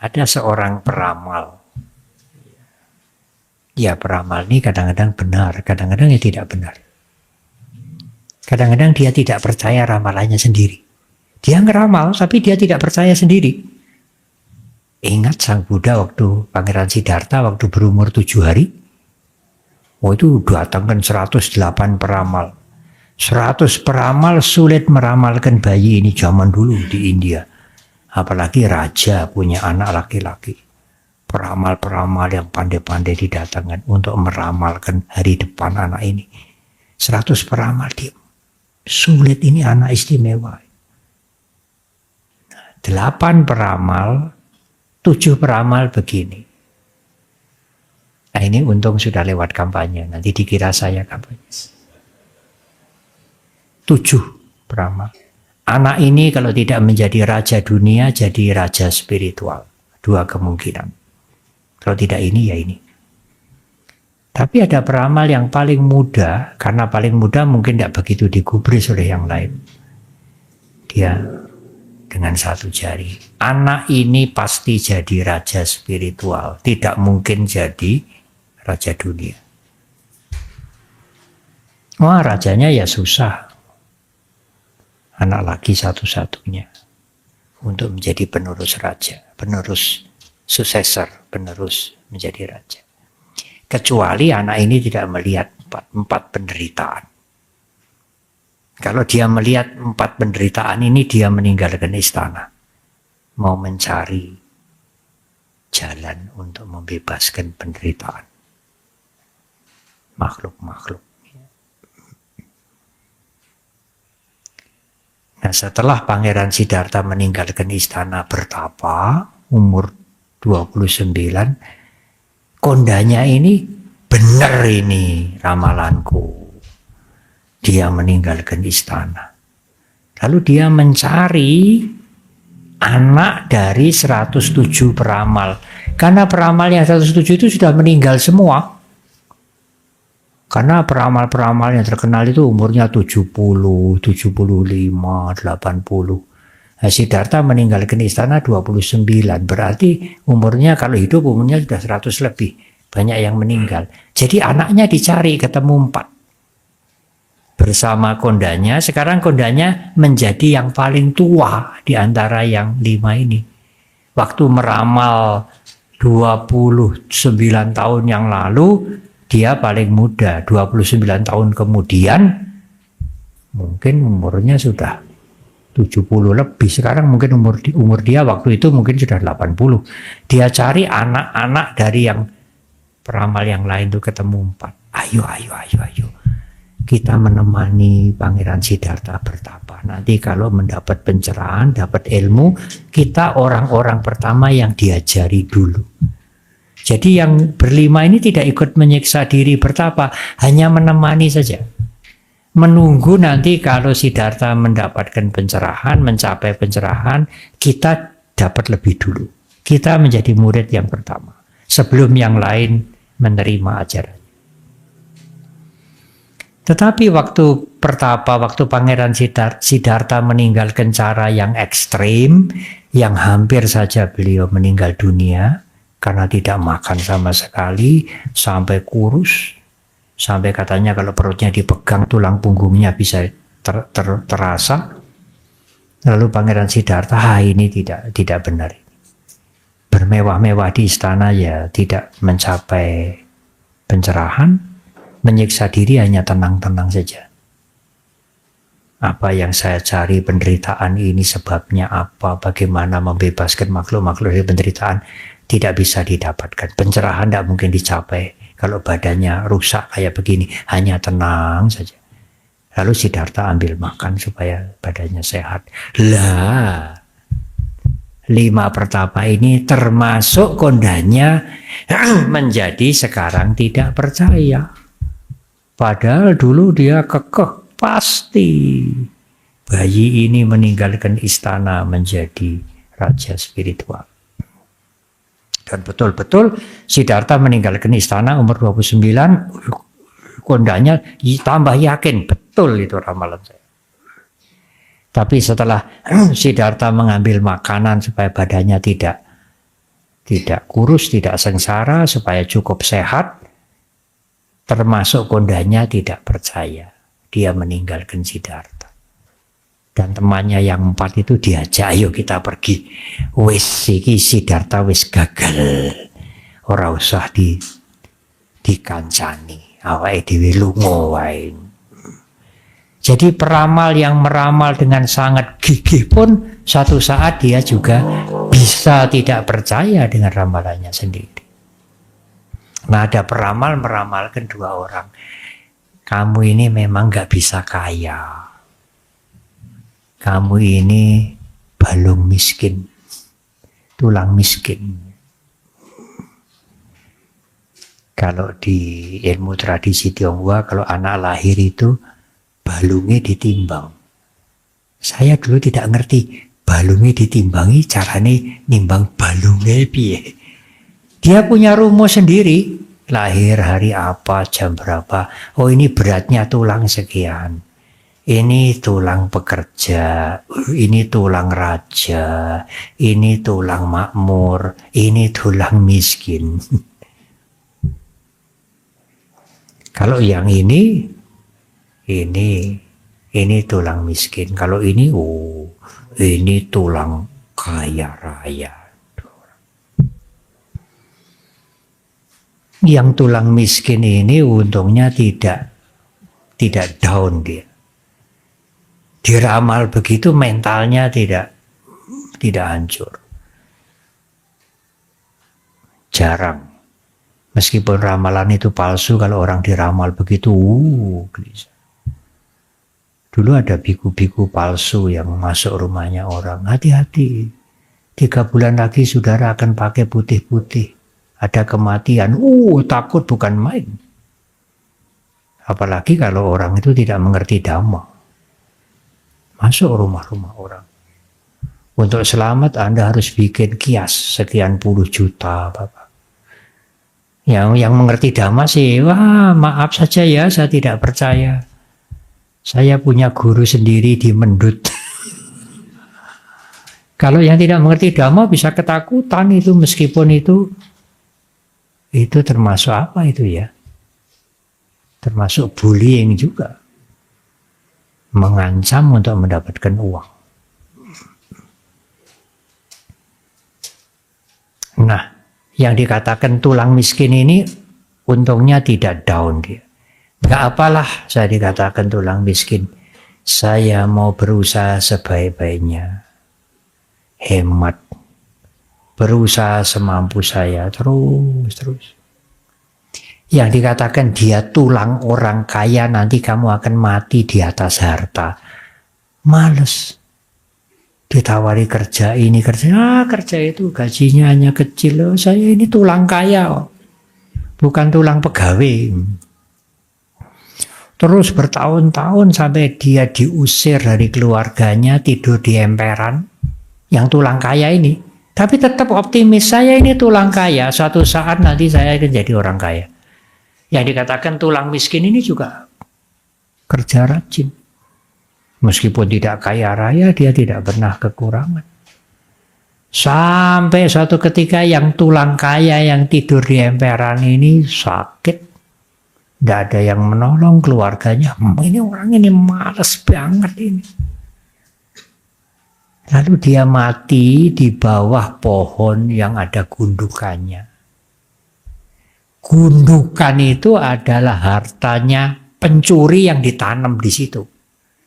Ada seorang peramal. Ya, peramal ini kadang-kadang benar, kadang-kadang ya tidak benar. Kadang-kadang dia tidak percaya ramalannya sendiri. Dia ngeramal, tapi dia tidak percaya sendiri. Ingat Sang Buddha waktu Pangeran Siddhartha waktu berumur 7 hari. Oh, itu datangkan 108 peramal. 100 peramal sulit meramalkan bayi ini zaman dulu di India. Apalagi raja punya anak laki-laki. Peramal-peramal yang pandai-pandai didatangkan untuk meramalkan hari depan anak ini. 100 peramal dia. Sulit, ini anak istimewa. 8 peramal, 7 peramal begini. Nah, ini untung sudah lewat kampanye, nanti dikira saya kampanye. 7 peramal. Anak ini kalau tidak menjadi raja dunia, jadi raja spiritual. 2 kemungkinan. Kalau tidak ini, ya ini. Tapi ada peramal yang paling muda, karena paling muda mungkin tidak begitu digubris oleh yang lain. Dia dengan 1 jari. Anak ini pasti jadi raja spiritual, tidak mungkin jadi raja dunia. Wah, rajanya ya susah. Anak laki satu-satunya untuk menjadi penerus raja, penerus successor, penerus menjadi raja. Kecuali anak ini tidak melihat empat penderitaan. Kalau dia melihat 4 penderitaan ini, dia meninggalkan istana. Mau mencari jalan untuk membebaskan penderitaan. Makhluk-makhluk. Nah, setelah Pangeran Siddhartha meninggalkan istana bertapa, umur 29, kondanya ini benar ini ramalanku. Dia meninggalkan istana. Lalu dia mencari anak dari 107 peramal. Karena peramal yang 107 itu sudah meninggal semua. Karena peramal-peramal yang terkenal itu umurnya 70, 75, 80. Nah, Siddhartha meninggalkan istana 29. Berarti umurnya kalau hidup umurnya sudah 100 lebih. Banyak yang meninggal. Jadi anaknya dicari, ketemu 4. Bersama kondanya, sekarang kondanya menjadi yang paling tua di antara yang 5 ini. Waktu meramal 29 tahun yang lalu, dia paling muda. 29 tahun kemudian, mungkin umurnya sudah 70 lebih. Sekarang mungkin umur dia waktu itu mungkin sudah 80. Dia cari anak-anak dari yang peramal yang lain tuh ketemu 4. Ayo. Kita menemani Pangeran Siddhartha bertapa. Nanti kalau mendapat pencerahan, dapat ilmu, kita orang-orang pertama yang diajari dulu. Jadi yang berlima ini tidak ikut menyiksa diri bertapa, hanya menemani saja. Menunggu nanti kalau Siddhartha mendapatkan pencerahan, mencapai pencerahan, kita dapat lebih dulu. Kita menjadi murid yang pertama, sebelum yang lain menerima ajaran. Tetapi waktu pertapa, waktu Pangeran Siddhartha meninggalkan cara yang ekstrim, yang hampir saja beliau meninggal dunia, karena tidak makan sama sekali, sampai kurus, sampai katanya kalau perutnya dipegang tulang punggungnya bisa terasa. Lalu Pangeran Siddhartha, ini tidak benar. Bermewah-mewah di istana ya tidak mencapai pencerahan, menyiksa diri hanya tenang-tenang saja. Apa yang saya cari, penderitaan ini sebabnya apa, bagaimana membebaskan makhluk-makhluk dari penderitaan, tidak bisa didapatkan. Pencerahan tidak mungkin dicapai kalau badannya rusak kayak begini, hanya tenang saja. Lalu Siddhartha ambil makan supaya badannya sehat. Lah, 5 pertapa ini termasuk kondanya menjadi sekarang tidak percaya. Padahal dulu dia kekeh, pasti bayi ini meninggalkan istana menjadi raja spiritual. Dan betul-betul Siddhartha meninggalkan istana umur 29, kondanya tambah yakin, betul itu ramalan saya. Tapi setelah Siddhartha mengambil makanan supaya badannya tidak kurus, tidak sengsara, supaya cukup sehat, termasuk kondanya tidak percaya. Dia meninggalkan Siddhartha. Dan temannya yang 4 itu diajak, ayo kita pergi. Wis iki Siddhartha wis gagal. Ora usah dikancani. Awake dhewe lunga wae. Jadi peramal yang meramal dengan sangat gigih pun suatu saat dia juga bisa tidak percaya dengan ramalannya sendiri. Nah, ada peramal meramalkan 2 orang. Kamu ini memang gak bisa kaya. Kamu ini balung miskin. Tulang miskin. Kalau di ilmu tradisi Tionghoa, kalau anak lahir itu balungnya ditimbang. Saya dulu tidak ngerti. Balungnya ditimbangi, caranya nimbang balungnya piye. Dia punya rumus sendiri, lahir hari apa, jam berapa. Oh, ini beratnya tulang sekian. Ini tulang pekerja, ini tulang raja, ini tulang makmur, ini tulang miskin. Kalau yang ini tulang miskin. Kalau ini tulang kaya raya. Yang tulang miskin ini untungnya tidak down dia. Diramal begitu mentalnya tidak hancur. Jarang. Meskipun ramalan itu palsu, kalau orang diramal begitu, gelisah. Dulu ada biku-biku palsu yang masuk rumahnya orang. Hati-hati. 3 bulan lagi saudara akan pakai putih-putih. Ada kematian, takut bukan main. Apalagi kalau orang itu tidak mengerti Dhamma. Masuk rumah-rumah orang. Untuk selamat Anda harus bikin kias sekian puluh juta, Bapak. Yang mengerti Dhamma sih, wah maaf saja ya, saya tidak percaya. Saya punya guru sendiri di Mendut. Kalau yang tidak mengerti Dhamma bisa ketakutan itu, meskipun itu termasuk apa itu ya? Termasuk bullying juga. Mengancam untuk mendapatkan uang. Nah, yang dikatakan tulang miskin ini untungnya tidak down dia. Gak apalah saya dikatakan tulang miskin. Saya mau berusaha sebaik-baiknya, hemat, berusaha semampu saya, terus. Yang dikatakan dia tulang orang kaya, nanti kamu akan mati di atas harta. Males. Ditawari kerja ini, kerja itu gajinya hanya kecil. Saya ini tulang kaya, bukan tulang pegawai. Terus bertahun-tahun sampai dia diusir dari keluarganya, tidur di emperan, yang tulang kaya ini. Tapi tetap optimis, saya ini tulang kaya, suatu saat nanti saya akan jadi orang kaya. Yang dikatakan tulang miskin ini juga kerja rajin. Meskipun tidak kaya raya, dia tidak pernah kekurangan. Sampai suatu ketika yang tulang kaya yang tidur di emperan ini sakit. Tidak ada yang menolong keluarganya. Ini orang ini malas banget ini. Lalu dia mati di bawah pohon yang ada gundukannya. Gundukan itu adalah hartanya pencuri yang ditanam di situ.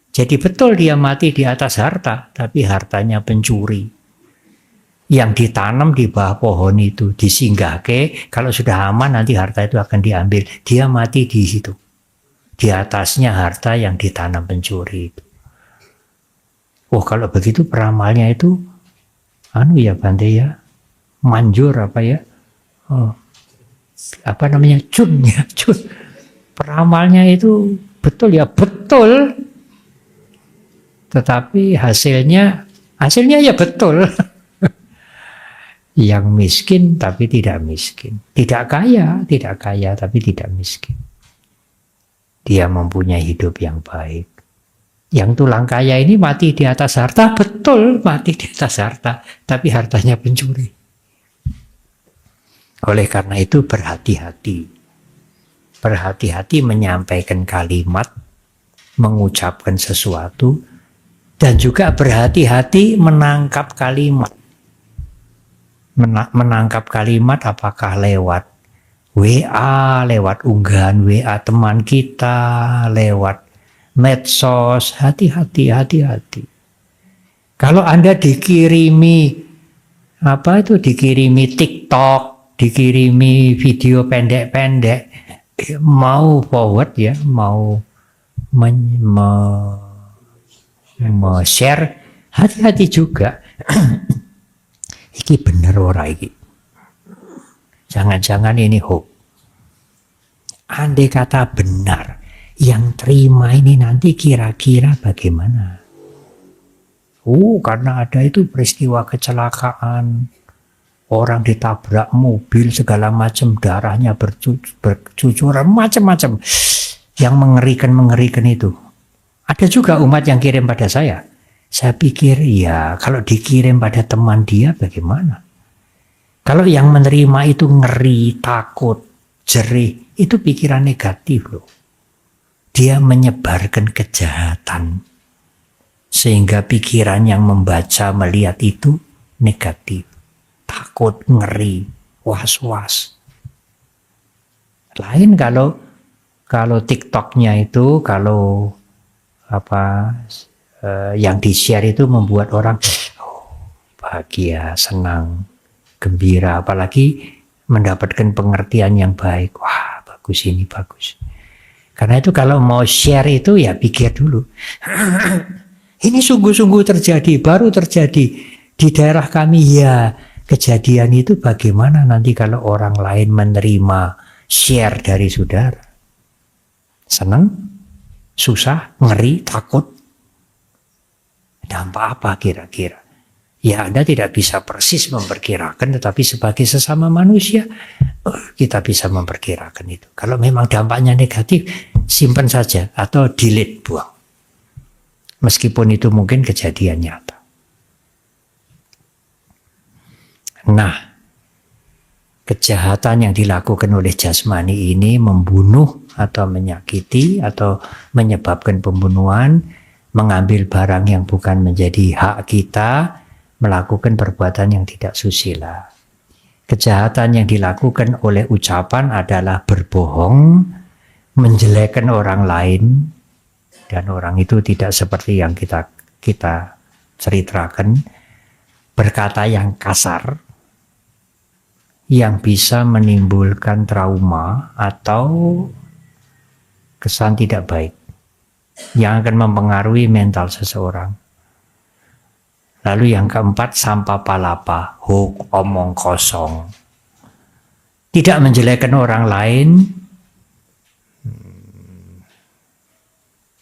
Jadi betul dia mati di atas harta, tapi hartanya pencuri. Yang ditanam di bawah pohon itu, disinggahke, kalau sudah aman nanti harta itu akan diambil. Dia mati di situ. Di atasnya harta yang ditanam pencuri itu. Oh, kalau begitu peramalnya itu, ya Bante ya, manjur apa ya, cun ya, cun. Peramalnya itu betul ya, betul. Tetapi hasilnya ya betul. Yang miskin tapi tidak miskin. Tidak kaya tapi tidak miskin. Dia mempunyai hidup yang baik. Yang tulang kaya ini mati di atas harta, betul mati di atas harta, tapi hartanya pencuri. Oleh karena itu berhati-hati. Berhati-hati menyampaikan kalimat, mengucapkan sesuatu, dan juga berhati-hati menangkap kalimat. Menangkap kalimat apakah lewat WA, lewat unggahan WA teman kita, lewat medsos. Hati-hati. Kalau Anda dikirimi TikTok, dikirimi video pendek-pendek, mau forward ya, mau share, hati-hati juga. Iki bener ora iki. Jangan-jangan ini hoax. Andai kata benar, yang terima ini nanti kira-kira bagaimana? Karena ada itu peristiwa kecelakaan, orang ditabrak mobil segala macam, darahnya bercucuran macam-macam. Yang mengerikan itu. Ada juga umat yang kirim pada saya. Saya pikir ya kalau dikirim pada teman dia bagaimana? Kalau yang menerima itu ngeri, takut, jerih, itu pikiran negatif loh. Dia menyebarkan kejahatan. Sehingga pikiran yang membaca, melihat itu negatif. Takut, ngeri, was-was. Lain kalau TikToknya itu, kalau yang di-share itu membuat orang bahagia, senang, gembira, apalagi mendapatkan pengertian yang baik. Wah, bagus ini, bagus. Karena itu kalau mau share itu ya pikir dulu. Ini sungguh-sungguh terjadi, baru terjadi di daerah kami ya. Kejadian itu bagaimana nanti kalau orang lain menerima share dari saudara? Senang? Susah? Ngeri? Takut? Dampak apa kira-kira? Ya Anda tidak bisa persis memperkirakan, tetapi sebagai sesama manusia kita bisa memperkirakan itu. Kalau memang dampaknya negatif, simpan saja atau delete, buang. Meskipun itu mungkin kejadian nyata. Nah, kejahatan yang dilakukan oleh jasmani ini membunuh atau menyakiti atau menyebabkan pembunuhan, mengambil barang yang bukan menjadi hak kita, melakukan perbuatan yang tidak susila. Kejahatan yang dilakukan oleh ucapan adalah berbohong, menjelekkan orang lain, Dan orang itu tidak seperti yang kita ceritakan, berkata yang kasar, yang bisa menimbulkan trauma atau kesan tidak baik, yang akan mempengaruhi mental seseorang. Lalu yang keempat, sampah palapa, hoax, omong kosong. Tidak menjelekkan orang lain,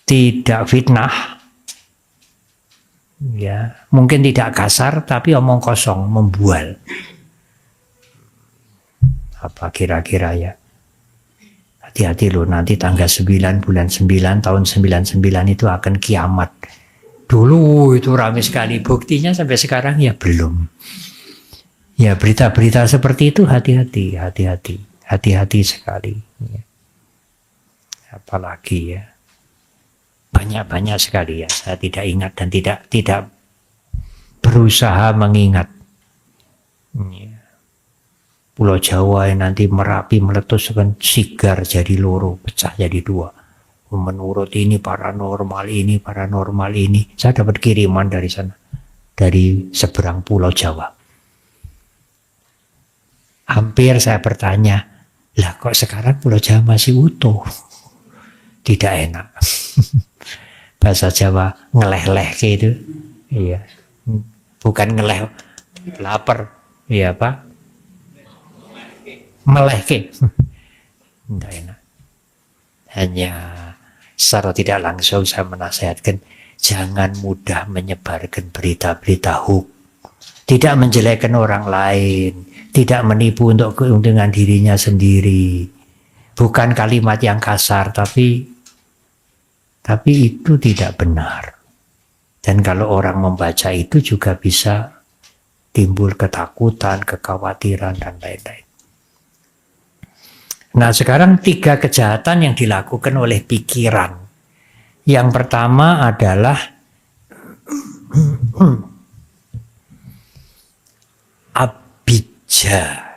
tidak fitnah, ya mungkin tidak kasar, tapi omong kosong, membual. Apa kira-kira ya? Hati-hati loh, nanti tanggal 9 bulan 9 tahun 99 itu akan kiamat. Dulu itu ramai sekali, buktinya sampai sekarang ya belum. Ya berita-berita seperti itu hati-hati sekali. Ya. Apalagi ya, banyak sekali ya. Saya tidak ingat dan tidak berusaha mengingat. Ya. Pulau Jawa yang nanti Merapi meletus kan sigar jadi loro, pecah jadi dua. Menurut ini paranormal ini. Saya dapat kiriman dari sana, dari seberang Pulau Jawa. Hampir saya bertanya, lah kok sekarang Pulau Jawa masih utuh? Tidak enak. Bahasa Jawa ngeleh-leh gitu. Iya. Bukan ngeleh, lapar. Iya Pak. Melehke. Tidak enak. Hanya secara tidak langsung saya menasihatkan, jangan mudah menyebarkan berita-berita hoax. Tidak menjelekkan orang lain, tidak menipu untuk keuntungan dirinya sendiri. Bukan kalimat yang kasar, tapi itu tidak benar. Dan kalau orang membaca itu juga bisa timbul ketakutan, kekhawatiran, dan lain-lain. Nah sekarang 3 kejahatan yang dilakukan oleh pikiran. Yang pertama adalah abijja.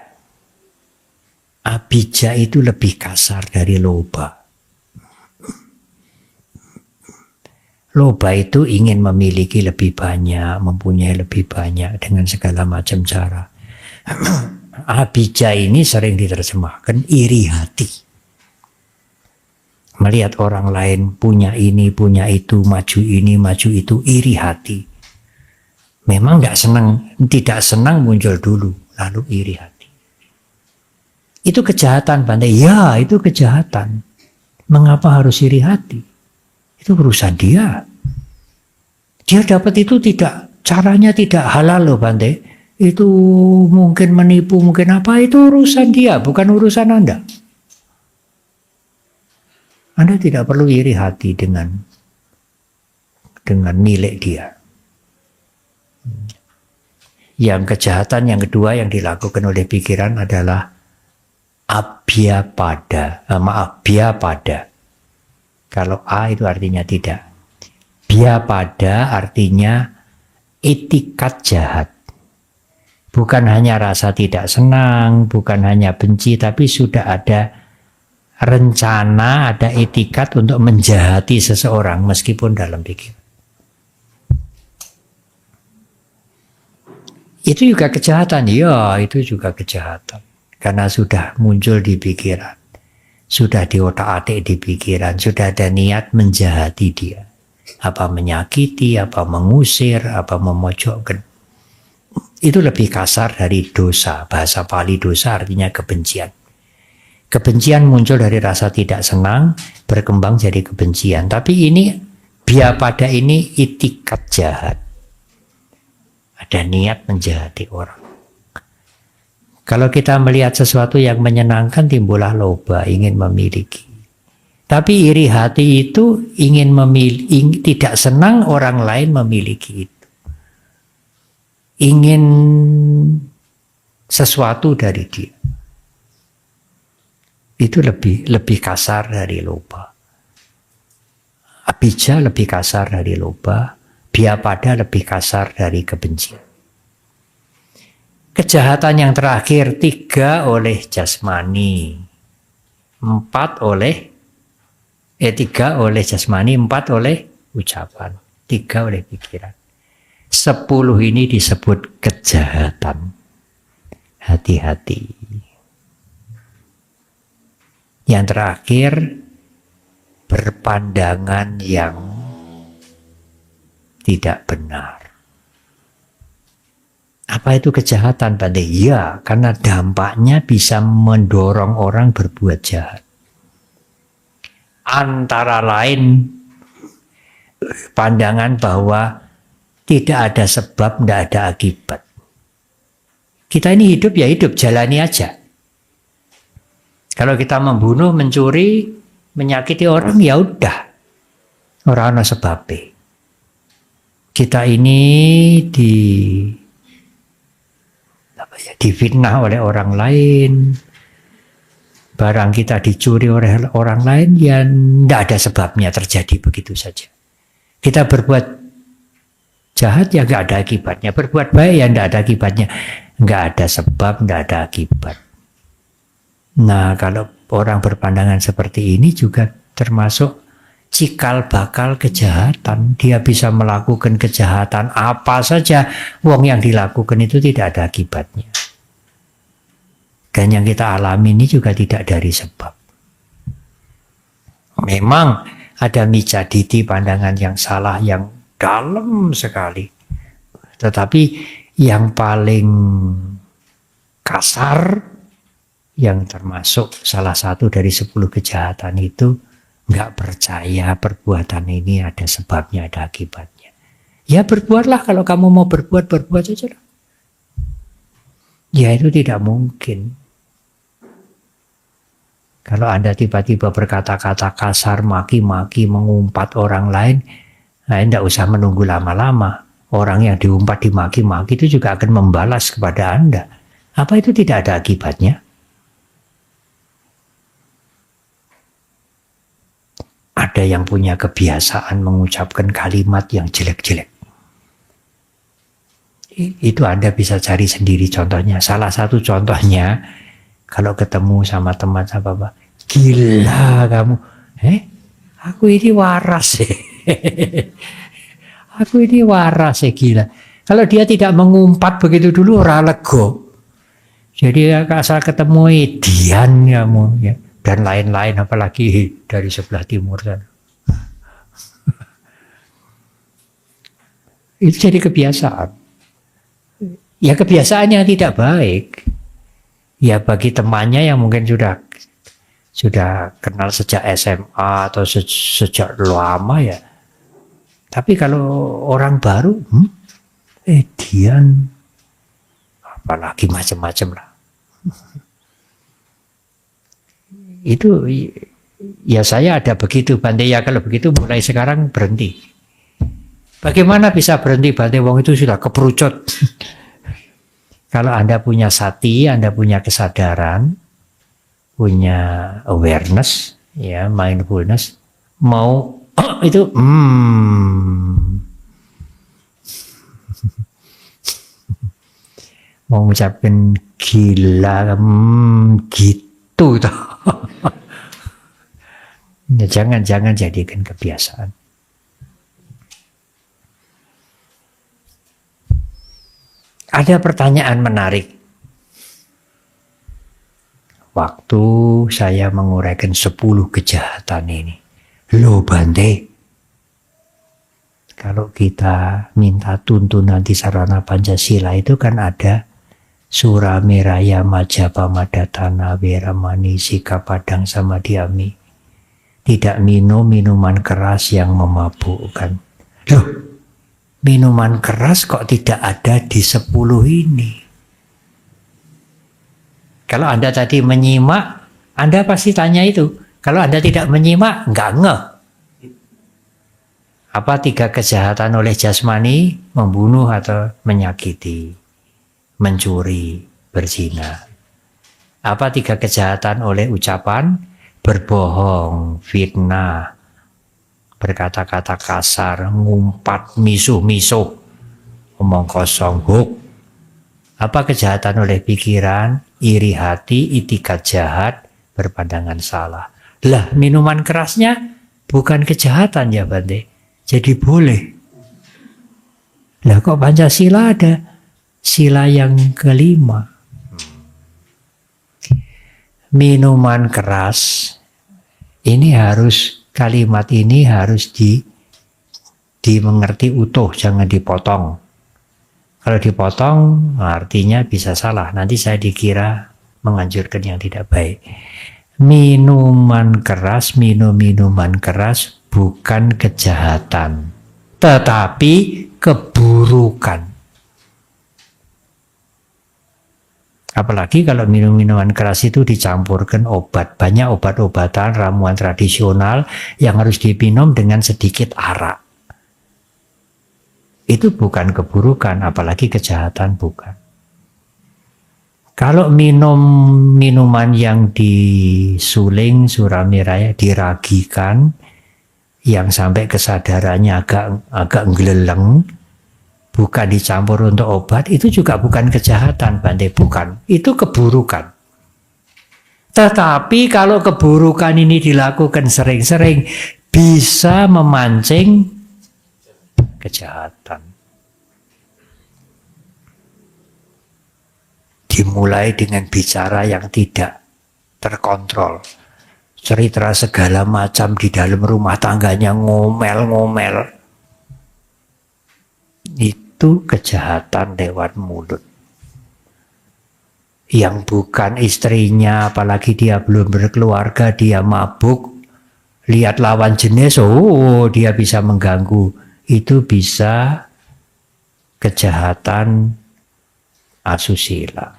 Abijja itu lebih kasar dari loba. Loba itu ingin memiliki lebih banyak, mempunyai lebih banyak dengan segala macam cara. Abijja ini sering diterjemahkan iri hati. Melihat orang lain punya ini, punya itu, maju ini, maju itu, iri hati. Memang tidak senang muncul dulu, lalu iri hati. Itu kejahatan, Bante. Ya, itu kejahatan. Mengapa harus iri hati? Itu urusan dia. Dia dapat itu caranya tidak halal loh, Bante. Itu mungkin menipu, mungkin apa, itu urusan dia, bukan urusan Anda. Anda tidak perlu iri hati dengan milik dia. Yang kejahatan yang kedua yang dilakukan oleh pikiran adalah abhyapada. Bhyapada. Kalau A itu artinya tidak. Bhyapada artinya itikat jahat. Bukan hanya rasa tidak senang, bukan hanya benci, tapi sudah ada rencana, ada itikat untuk menjahati seseorang meskipun dalam pikiran. Itu juga kejahatan. Ya, itu juga kejahatan. Karena sudah muncul di pikiran. Sudah di otak-atik di pikiran. Sudah ada niat menjahati dia. Apa menyakiti, apa mengusir, apa memojokkan. Itu lebih kasar dari dosa. Bahasa Pali dosa artinya kebencian. Kebencian muncul dari rasa tidak senang, berkembang jadi kebencian. Tapi ini, bhyapada ini itikat jahat. Ada niat menjahati orang. Kalau kita melihat sesuatu yang menyenangkan, timbullah loba, ingin memiliki. Tapi iri hati itu ingin tidak senang orang lain memiliki itu. Ingin sesuatu dari dia. Itu lebih kasar dari loba. Abijja lebih kasar dari loba. Bhyapada lebih kasar dari kebencian. Kejahatan yang terakhir, 3 oleh jasmani, 4 oleh 3 oleh jasmani, 4 oleh ucapan, 3 oleh pikiran. 10 ini disebut kejahatan. Hati-hati. Yang terakhir, berpandangan yang tidak benar. Apa itu kejahatan, Bante? Ya, karena dampaknya bisa mendorong orang berbuat jahat. Antara lain, pandangan bahwa tidak ada sebab, tidak ada akibat. Kita ini hidup ya hidup, jalani aja. Kalau kita membunuh, mencuri, menyakiti orang, ya udah. Orang ada sebabnya. Kita ini difitnah oleh orang lain, barang kita dicuri oleh orang lain, ya tidak ada sebabnya terjadi begitu saja. Kita berbuat jahat ya nggak ada akibatnya, berbuat baik ya nggak ada akibatnya, nggak ada sebab, nggak ada akibat. Nah, kalau orang berpandangan seperti ini juga termasuk cikal bakal kejahatan. Dia bisa melakukan kejahatan apa saja, wong yang dilakukan itu tidak ada akibatnya. Dan yang kita alami ini juga tidak dari sebab. Memang ada micaditi, pandangan yang salah, yang dalam sekali. Tetapi yang paling kasar, yang termasuk salah satu dari 10 kejahatan itu, nggak percaya perbuatan ini ada sebabnya, ada akibatnya. Ya berbuatlah, kalau kamu mau berbuat, berbuat saja. Ya itu tidak mungkin. Kalau Anda tiba-tiba berkata-kata kasar, maki-maki, mengumpat orang lain, nah tidak usah menunggu lama-lama. Orang yang diumpat, dimaki-maki itu juga akan membalas kepada Anda. Apa itu tidak ada akibatnya? Ada yang punya kebiasaan mengucapkan kalimat yang jelek-jelek. Itu Anda bisa cari sendiri contohnya. Salah satu contohnya, kalau ketemu sama teman sama bapak, gila kamu, aku ini waras aku ini waras gila. Kalau dia tidak mengumpat begitu dulu, ora lego. Jadi asal ketemu Dian kamu, ya. Dan lain-lain, apalagi dari sebelah timur sana. Itu jadi kebiasaan. Ya kebiasaan yang tidak baik. Ya bagi temannya yang mungkin sudah kenal sejak SMA atau sejak lama ya. Tapi kalau orang baru, Dian, apalagi macam-macam lah. Itu ya saya ada begitu, Bante, ya kalau begitu mulai sekarang berhenti. Bagaimana bisa berhenti, Bante? Wong itu sudah keperucut. Kalau Anda punya sati, Anda punya kesadaran, punya awareness, ya mindfulness, mau itu mau ngucapin gila, gitu toh. Ya, jangan jadikan kebiasaan. Ada pertanyaan menarik. Waktu saya menguraikan 10 kejahatan ini. Loh Bante, kalau kita minta tuntunan di sarana Pancasila itu kan ada Surameraya Majapa Madatana Weramani Sika Padang Samadhyami. Tidak minum minuman keras yang memabukkan. Loh, minuman keras kok tidak ada di 10 ini? Kalau Anda tadi menyimak, Anda pasti tanya itu. Kalau Anda tidak menyimak, nggak ngeh. Apa 3 kejahatan oleh jasmani? Membunuh atau menyakiti, mencuri, berzina. Apa 3 kejahatan oleh ucapan? Berbohong, fitnah, berkata-kata kasar, ngumpat, misuh-misuh, omong kosong, hoax. Apa kejahatan oleh pikiran? Iri hati, itikat jahat, berpandangan salah. Lah, minuman kerasnya bukan kejahatan ya Bante. Jadi boleh. Lah kok Pancasila ada sila yang kelima. Minuman keras ini kalimat ini harus dimengerti utuh, jangan dipotong. Kalau dipotong artinya bisa salah. Nanti saya dikira menganjurkan yang tidak baik. Minuman keras, minum minuman keras bukan kejahatan, tetapi keburukan. Apalagi kalau minum minuman keras itu dicampurkan obat. Banyak obat-obatan, ramuan tradisional yang harus diminum dengan sedikit arak. Itu bukan keburukan, apalagi kejahatan bukan. Kalau minum minuman yang disuling, suramiraya, diragikan, yang sampai kesadarannya agak ngeleleng, bukan dicampur untuk obat, itu juga bukan kejahatan, Bante, bukan. Itu keburukan. Tetapi kalau keburukan ini dilakukan sering-sering, bisa memancing kejahatan. Dimulai dengan bicara yang tidak terkontrol. Cerita segala macam di dalam rumah tangganya, ngomel-ngomel. Itu kejahatan lewat mulut. Yang bukan istrinya, apalagi dia belum berkeluarga, dia mabuk, lihat lawan jenis, dia bisa mengganggu. Itu bisa kejahatan asusila.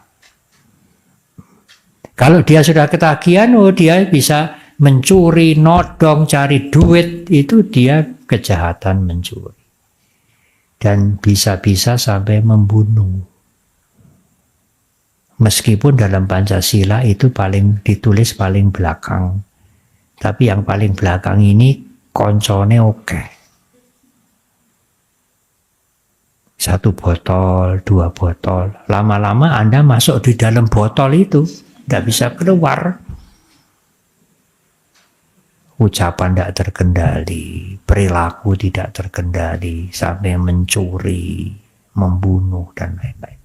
Kalau dia sudah ketagihan, dia bisa mencuri, nodong, cari duit, itu dia kejahatan mencuri. Dan bisa-bisa sampai membunuh. Meskipun dalam Pancasila itu ditulis paling belakang. Tapi yang paling belakang ini koncone oke. 1 botol, 2 botol. Lama-lama Anda masuk di dalam botol itu. Tidak bisa keluar. Ucapan tidak terkendali, perilaku tidak terkendali, sampai mencuri, membunuh, dan lain-lain.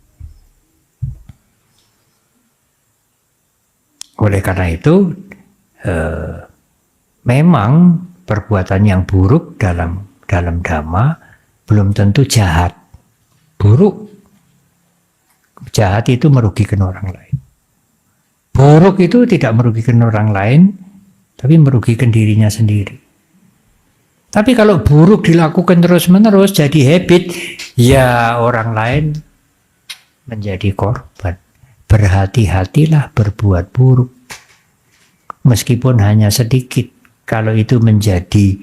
Oleh karena itu, memang perbuatan yang buruk dalam Dhamma belum tentu jahat. Buruk, jahat itu merugikan orang lain. Buruk itu tidak merugikan orang lain, tapi merugikan dirinya sendiri. Tapi kalau buruk dilakukan terus-menerus jadi habit, ya orang lain menjadi korban. Berhati-hatilah berbuat buruk. Meskipun hanya sedikit, kalau itu menjadi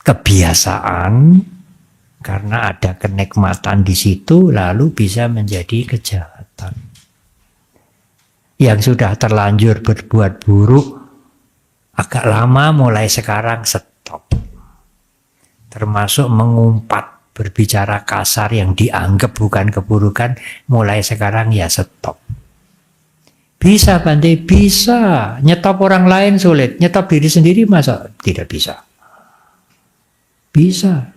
kebiasaan, karena ada kenikmatan di situ, lalu bisa menjadi kejahatan. Yang sudah terlanjur berbuat buruk, agak lama mulai sekarang stop. Termasuk mengumpat, berbicara kasar yang dianggap bukan keburukan, mulai sekarang ya stop. Bisa Bante, bisa. Nyetop orang lain sulit, nyetop diri sendiri masa tidak bisa? Bisa.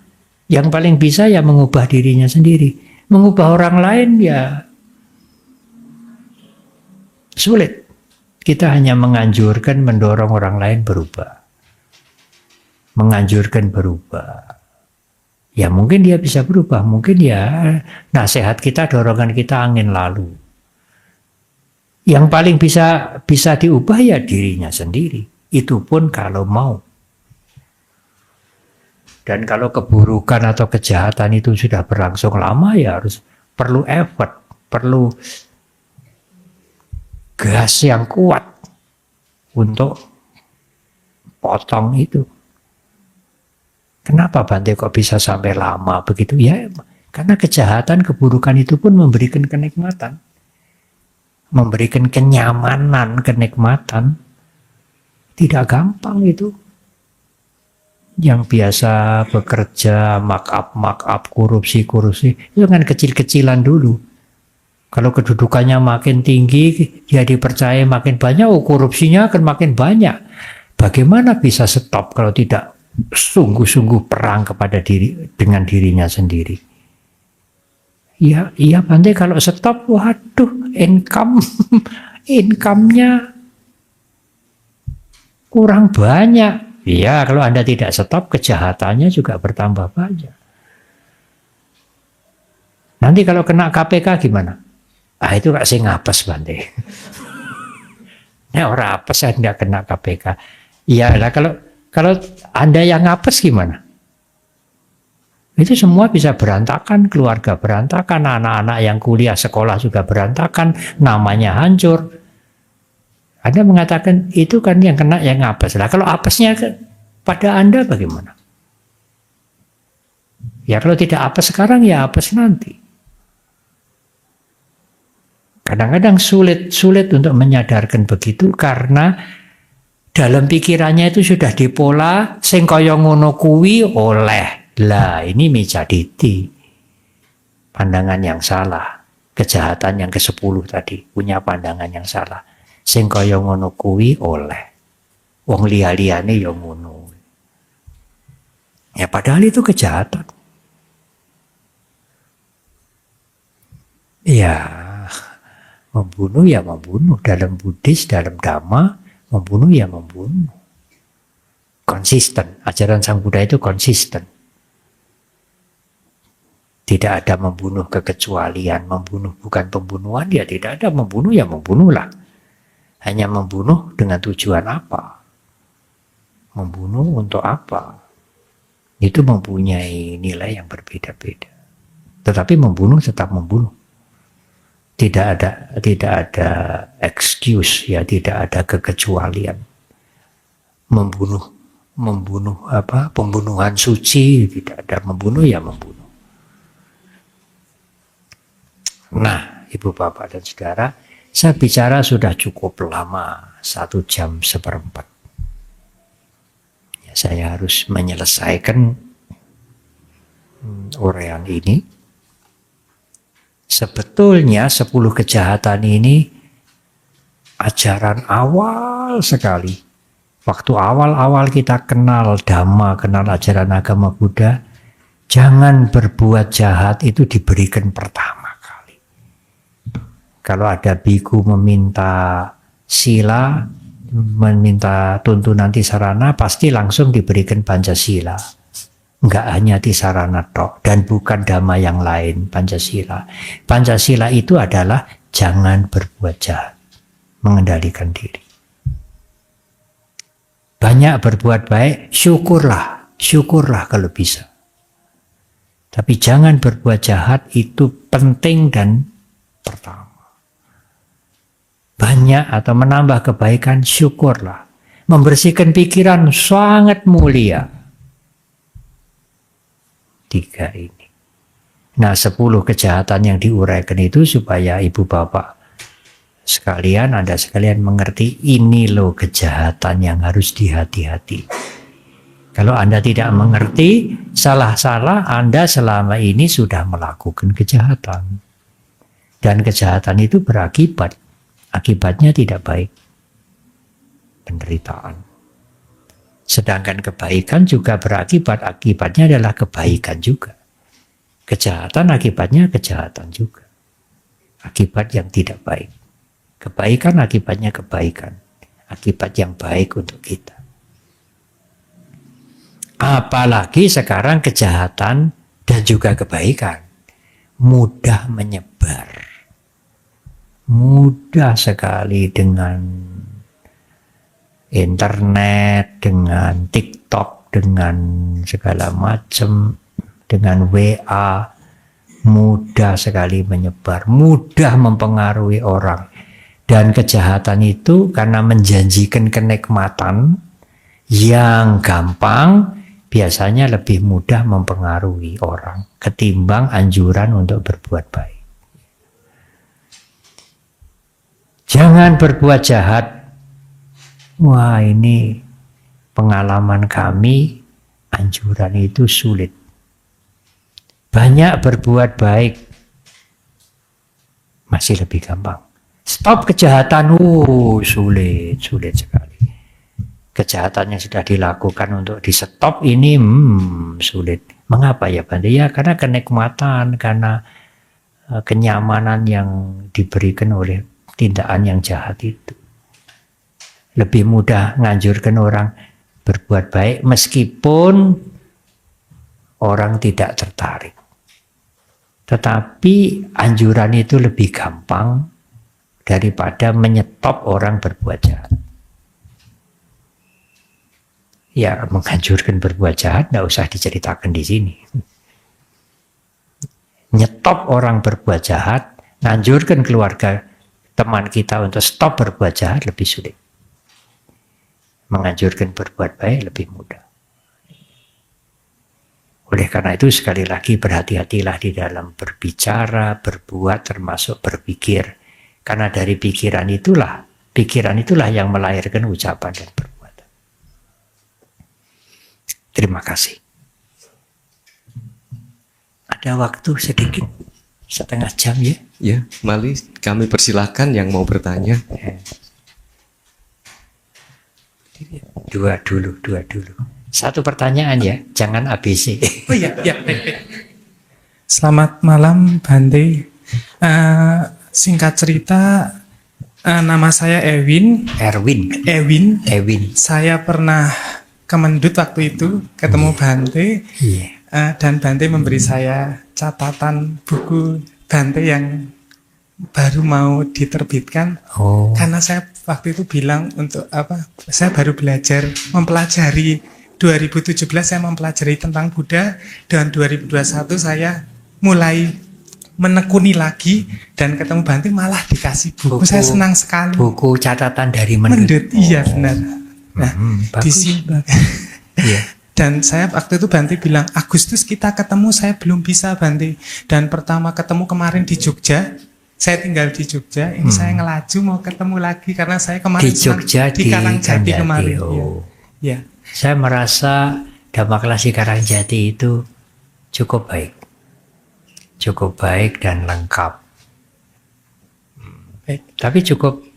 Yang paling bisa ya mengubah dirinya sendiri. Mengubah orang lain ya sulit. Kita hanya menganjurkan, mendorong orang lain berubah. Menganjurkan berubah. Ya mungkin dia bisa berubah. Mungkin ya nasihat kita, dorongan kita angin lalu. Yang paling bisa diubah ya dirinya sendiri. Itu pun kalau mau. Dan kalau keburukan atau kejahatan itu sudah berlangsung lama, ya harus perlu effort, perlu gas yang kuat untuk potong itu. Kenapa Bante kok bisa sampai lama begitu? Ya, karena kejahatan, keburukan itu pun memberikan kenikmatan. Memberikan kenyamanan, kenikmatan. Tidak gampang itu. Yang biasa bekerja, mark up, korupsi, itu kan kecil-kecilan dulu. Kalau kedudukannya makin tinggi, dia dipercaya makin banyak, korupsinya akan makin banyak. Bagaimana bisa stop kalau tidak sungguh-sungguh perang kepada dengan dirinya sendiri? Ya, iya Bante, kalau stop, waduh, income-nya kurang banyak. Iya, kalau Anda tidak stop, kejahatannya juga bertambah banyak. Nanti kalau kena KPK gimana? Itu gak sih ngapes Bante. Orang apes saya tidak kena KPK. Iya lah, kalau Anda yang ngapes gimana? Itu semua bisa berantakan, keluarga berantakan, anak-anak yang kuliah sekolah juga berantakan, namanya hancur. Anda mengatakan itu kan yang kena yang apes. Lah kalau apesnya pada Anda bagaimana? Ya kalau tidak apes sekarang ya apes nanti. Kadang-kadang sulit untuk menyadarkan begitu karena dalam pikirannya itu sudah dipola sing kaya ngono kuwi oleh. Lah ini mijaditi. Pandangan yang salah. Kejahatan yang ke-10 tadi punya pandangan yang salah. Sing kaya ngono kuwi oleh. Wong liya-liyane ya ngono. Ya padahal itu kejahatan. Ya, membunuh ya membunuh. Dalam Buddhis, dalam Dhamma, membunuh ya membunuh. Konsisten. Ajaran Sang Buddha itu konsisten. Tidak ada membunuh kekecualian. Membunuh bukan pembunuhan, ya tidak ada. Membunuh ya membunuhlah. Hanya membunuh dengan tujuan apa? Membunuh untuk apa? Itu mempunyai nilai yang berbeda-beda. Tetapi membunuh tetap membunuh. Tidak ada excuse, ya tidak ada kekecualian. Membunuh apa? Pembunuhan suci, tidak ada. Membunuh ya membunuh. Nah, Ibu Bapak dan Saudara, saya bicara sudah cukup lama, 1 jam 1/4. Ya, saya harus menyelesaikan uraian ini. Sebetulnya 10 kejahatan ini ajaran awal sekali. Waktu awal-awal kita kenal Dhamma, kenal ajaran agama Buddha, jangan berbuat jahat itu diberikan pertama. Kalau ada biku meminta sila, meminta tuntunan tisarana, pasti langsung diberikan Pancasila. Enggak hanya tisarana tok, dan bukan dhamma yang lain, Pancasila. Pancasila itu adalah jangan berbuat jahat, mengendalikan diri. Banyak berbuat baik, syukurlah kalau bisa. Tapi jangan berbuat jahat, itu penting dan pertama. Banyak atau menambah kebaikan, syukurlah. Membersihkan pikiran sangat mulia. 3 ini. Nah, 10 kejahatan yang diuraikan itu supaya Ibu Bapak sekalian, Anda sekalian mengerti ini loh kejahatan yang harus dihati-hati. Kalau Anda tidak mengerti, salah-salah Anda selama ini sudah melakukan kejahatan. Dan kejahatan itu berakibat. Akibatnya tidak baik, penderitaan. Sedangkan kebaikan juga berakibat, akibatnya adalah kebaikan juga. Kejahatan akibatnya kejahatan juga. Akibat yang tidak baik. Kebaikan akibatnya kebaikan. Akibat yang baik untuk kita. Apalagi sekarang kejahatan dan juga kebaikan mudah menyebar. Mudah sekali dengan internet, dengan TikTok, dengan segala macam, dengan WA, mudah sekali menyebar, mudah mempengaruhi orang. Dan kejahatan itu karena menjanjikan kenikmatan yang gampang, biasanya lebih mudah mempengaruhi orang ketimbang anjuran untuk berbuat baik. Jangan berbuat jahat. Wah, ini pengalaman kami, anjuran itu sulit. Banyak berbuat baik, masih lebih gampang. Stop kejahatan, sulit sekali. kejahatan yang sudah dilakukan untuk di stop ini sulit. Mengapa ya Bante? Ya karena kenikmatan, karena kenyamanan yang diberikan oleh tindakan yang jahat itu. Lebih mudah nganjurkan orang berbuat baik meskipun orang tidak tertarik. Tetapi anjuran itu lebih gampang daripada menyetop orang berbuat jahat. Ya menganjurkan berbuat jahat tidak usah diceritakan di sini. Nyetop orang berbuat jahat, nganjurkan keluarga teman kita untuk stop berbuat jahat lebih sulit. Menganjurkan berbuat baik lebih mudah. Oleh karena itu sekali lagi berhati-hatilah di dalam berbicara, berbuat, termasuk berpikir. Karena dari pikiran itulah yang melahirkan ucapan dan perbuatan. Terima kasih. Ada waktu sedikit, setengah jam ya? Ya, mari kami persilahkan yang mau bertanya. Dua dulu. Satu pertanyaan ya, jangan ABC. Oh iya. Selamat malam Bante. Singkat cerita, nama saya Ewin. Saya pernah ke Mendut waktu itu, ketemu Bante. Dan Bante memberi saya catatan buku Bante yang baru mau diterbitkan. Karena saya waktu itu bilang untuk apa? Saya baru mempelajari 2017 saya mempelajari tentang Buddha, dan 2021 saya mulai menekuni lagi dan ketemu Bante malah dikasih buku. Saya senang sekali. Buku catatan dari Mendut. Iya benar. Nah, di sini. Iya. Dan saya waktu itu Bante bilang, Agustus kita ketemu, saya belum bisa Bante. Dan pertama ketemu kemarin di Jogja, saya tinggal di Jogja, ini saya ngelaju mau ketemu lagi karena saya kemarin di Jogja di Karangjati kemarin. Ya. Saya merasa Dhamma Kelas di Karangjati itu cukup baik dan lengkap. Baik. Tapi cukup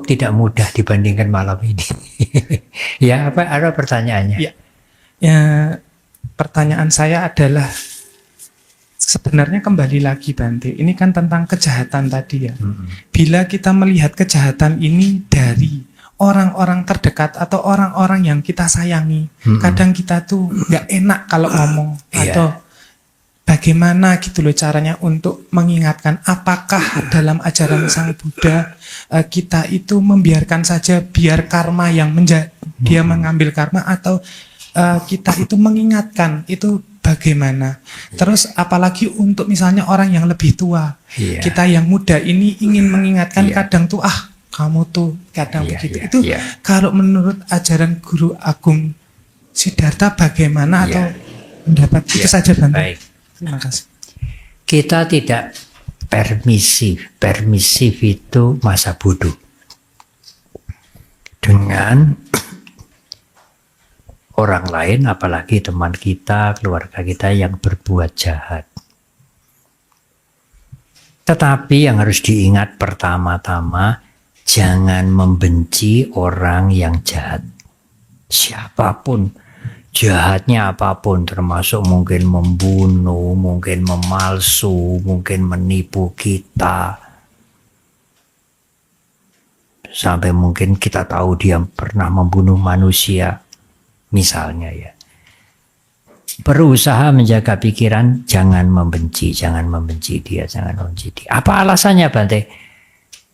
tidak mudah dibandingkan malam ini. Ya, apa ada pertanyaannya? Ya, pertanyaan saya adalah sebenarnya kembali lagi Bante, ini kan tentang kejahatan tadi ya. Bila kita melihat kejahatan ini dari orang-orang terdekat atau orang-orang yang kita sayangi, kadang kita tuh nggak enak kalau ngomong atau bagaimana gitu loh caranya untuk mengingatkan. Apakah dalam ajaran Sang Buddha kita itu membiarkan saja biar karma yang dia mengambil karma, atau kita itu mengingatkan itu bagaimana? Terus apalagi untuk misalnya orang yang lebih tua, kita yang muda ini ingin mengingatkan kadang tuh kamu tuh kadang begitu. Itu kalau menurut ajaran Guru Agung Siddhartha bagaimana atau pendapat itu saja Bante? Baik. Terima kasih. Kita tidak permisif itu masa bodoh. Dengan orang lain, apalagi teman kita, keluarga kita yang berbuat jahat. Tetapi yang harus diingat pertama-tama, jangan membenci orang yang jahat. Siapapun, jahatnya apapun, termasuk mungkin membunuh, mungkin memalsu, mungkin menipu kita. Sampai mungkin kita tahu dia pernah membunuh manusia, misalnya ya. Berusaha menjaga pikiran, jangan membenci dia, jangan membenci dia. Apa alasannya Bante?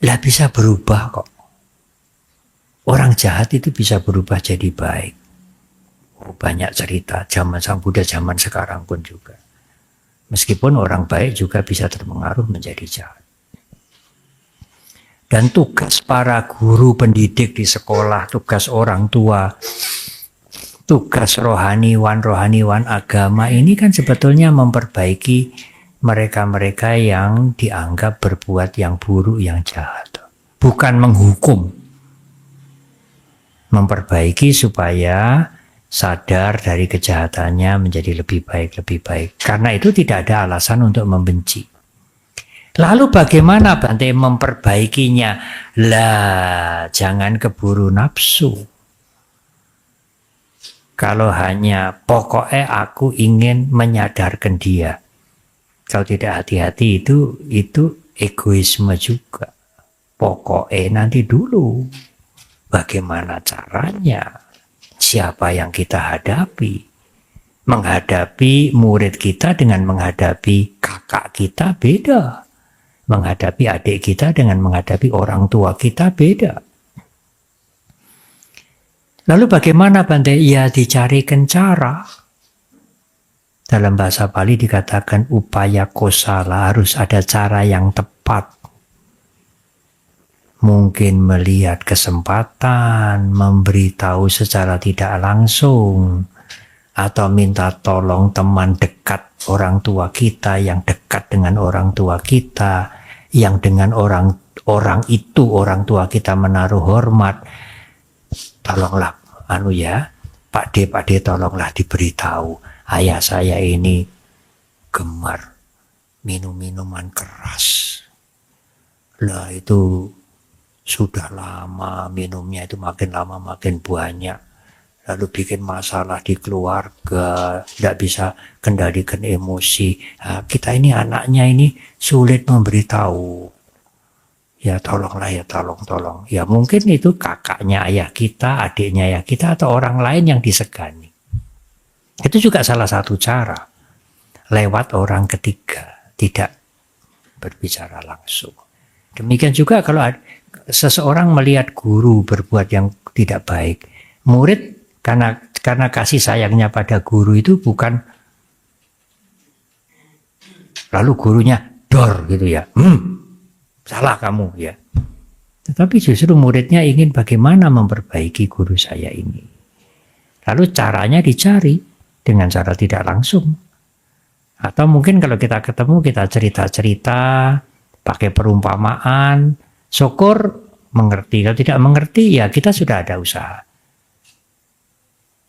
Lah bisa berubah kok. Orang jahat itu bisa berubah jadi baik. Banyak cerita zaman Sang Buddha, zaman sekarang pun juga. Meskipun orang baik juga bisa terpengaruh menjadi jahat. Dan tugas para guru pendidik di sekolah, tugas orang tua, tugas rohaniwan agama ini kan sebetulnya memperbaiki mereka-mereka yang dianggap berbuat yang buruk, yang jahat. Bukan menghukum. Memperbaiki supaya sadar dari kejahatannya menjadi lebih baik. Karena itu tidak ada alasan untuk membenci. Lalu bagaimana Bante memperbaikinya? Lah, jangan keburu nafsu. Kalau hanya pokoknya aku ingin menyadarkan dia. Kalau tidak hati-hati itu egoisme juga. Pokoknya nanti dulu. Bagaimana caranya? Siapa yang kita hadapi? Menghadapi murid kita dengan menghadapi kakak kita beda. Menghadapi adik kita dengan menghadapi orang tua kita beda. Lalu bagaimana Bante? Ya dicarikan cara. Dalam bahasa Bali dikatakan upaya kosala, harus ada cara yang tepat. Mungkin melihat kesempatan, memberitahu secara tidak langsung, atau minta tolong teman dekat orang tua kita, yang dekat dengan orang tua kita, yang dengan orang itu orang tua kita menaruh hormat. Tolonglah Pak D, tolonglah diberitahu, ayah saya ini gemar minum minuman keras. Lah itu sudah lama minumnya, itu makin lama makin banyak. Lalu bikin masalah di keluarga, tidak bisa kendalikan emosi. Nah, kita ini anaknya ini sulit memberitahu. Ya tolonglah ya, tolong. Ya mungkin itu kakaknya ayah kita, adiknya ayah kita, atau orang lain yang disegani. Itu juga salah satu cara. Lewat orang ketiga, tidak berbicara langsung. Demikian juga kalau seseorang melihat guru berbuat yang tidak baik, murid karena kasih sayangnya pada guru itu bukan lalu gurunya dor gitu ya, salah kamu ya. Tetapi justru muridnya ingin bagaimana memperbaiki guru saya ini. Lalu caranya dicari dengan cara tidak langsung. Atau mungkin kalau kita ketemu kita cerita-cerita pakai perumpamaan, syukur mengerti. Kalau tidak mengerti ya kita sudah ada usaha.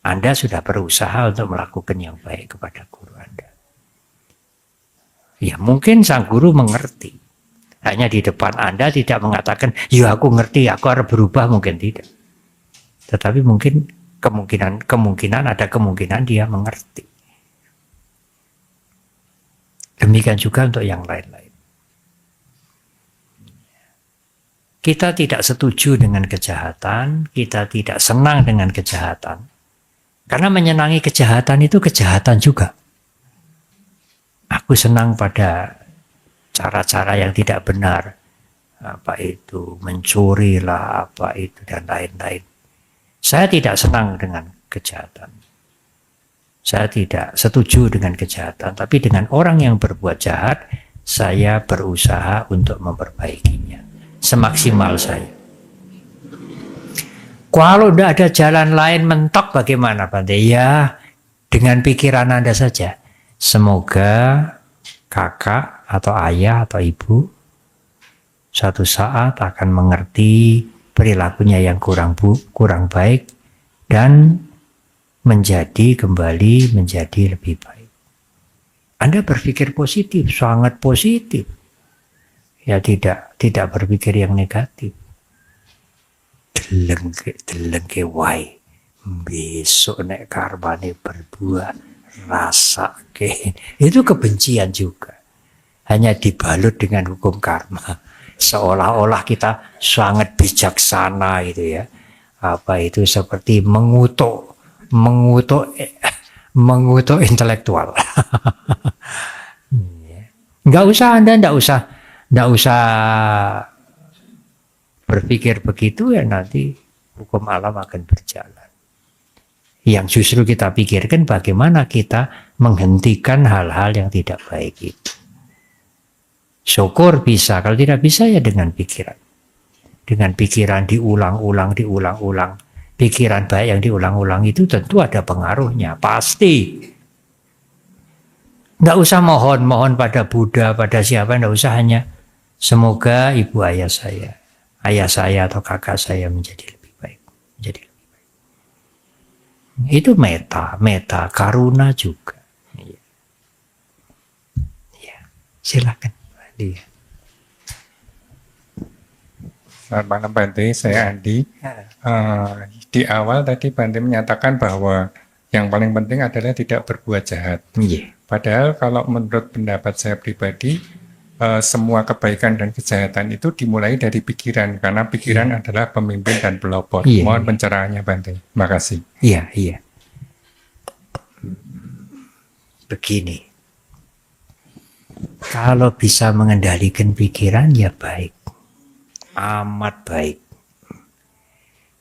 Anda sudah berusaha untuk melakukan yang baik kepada guru Anda. Ya mungkin sang guru mengerti. Hanya di depan Anda tidak mengatakan, ya aku ngerti, aku harus berubah, mungkin tidak. Tetapi mungkin kemungkinan ada kemungkinan dia mengerti. Demikian juga untuk yang lain-lain. Kita tidak setuju dengan kejahatan, kita tidak senang dengan kejahatan. Karena menyenangi kejahatan itu kejahatan juga. Aku senang pada cara-cara yang tidak benar. Apa itu mencuri lah, apa itu dan lain-lain. Saya tidak senang dengan kejahatan. Saya tidak setuju dengan kejahatan. Tapi dengan orang yang berbuat jahat, saya berusaha untuk memperbaikinya. Semaksimal saya. Kalau tidak ada jalan lain mentok bagaimana Bante? Ya dengan pikiran Anda saja. Semoga kakak atau ayah atau ibu suatu saat akan mengerti perilakunya yang kurang baik dan kembali menjadi lebih baik. Anda berpikir positif, sangat positif. Ya tidak berpikir yang negatif. Delengke wae. Besok nek karbane berbuah rasa ke. Itu kebencian juga. Hanya dibalut dengan hukum karma. Seolah-olah kita sangat bijaksana itu ya. Apa itu seperti mengutuk intelektual. Enggak usah Anda enggak usah berpikir begitu ya, nanti hukum alam akan berjalan. Yang justru kita pikirkan bagaimana kita menghentikan hal-hal yang tidak baik itu. Syukur bisa, kalau tidak bisa ya dengan pikiran. Dengan pikiran diulang-ulang. Pikiran baik yang diulang-ulang itu tentu ada pengaruhnya, pasti. Nggak usah mohon pada Buddha, pada siapa, nggak usah, hanya semoga ibu ayah saya atau kakak saya menjadi lebih baik. Itu meta, karuna juga. Ya, silakan. Selamat malam Bante, saya Andi. Di awal tadi Bante menyatakan bahwa yang paling penting adalah tidak berbuat jahat. Iya. Padahal kalau menurut pendapat saya pribadi, semua kebaikan dan kejahatan itu dimulai dari pikiran, karena pikiran adalah pemimpin dan pelopor. Iya. Mohon pencerahannya Bante. Terima kasih. Iya, iya. Begini, kalau bisa mengendalikan pikiran ya baik, amat baik.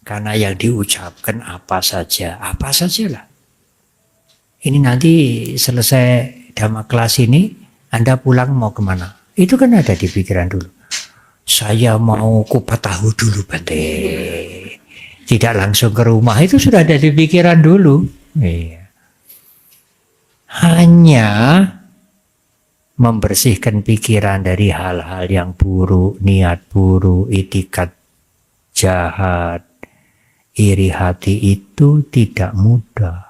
Karena yang diucapkan apa sajalah. Ini nanti selesai dhamma kelas ini, Anda pulang mau kemana? Itu kan ada di pikiran dulu. Saya mau kupat tahu dulu Bante. Tidak langsung ke rumah, itu sudah ada di pikiran dulu. Iya. Hanya membersihkan pikiran dari hal-hal yang buruk, niat buruk, itikat jahat, iri hati itu tidak mudah.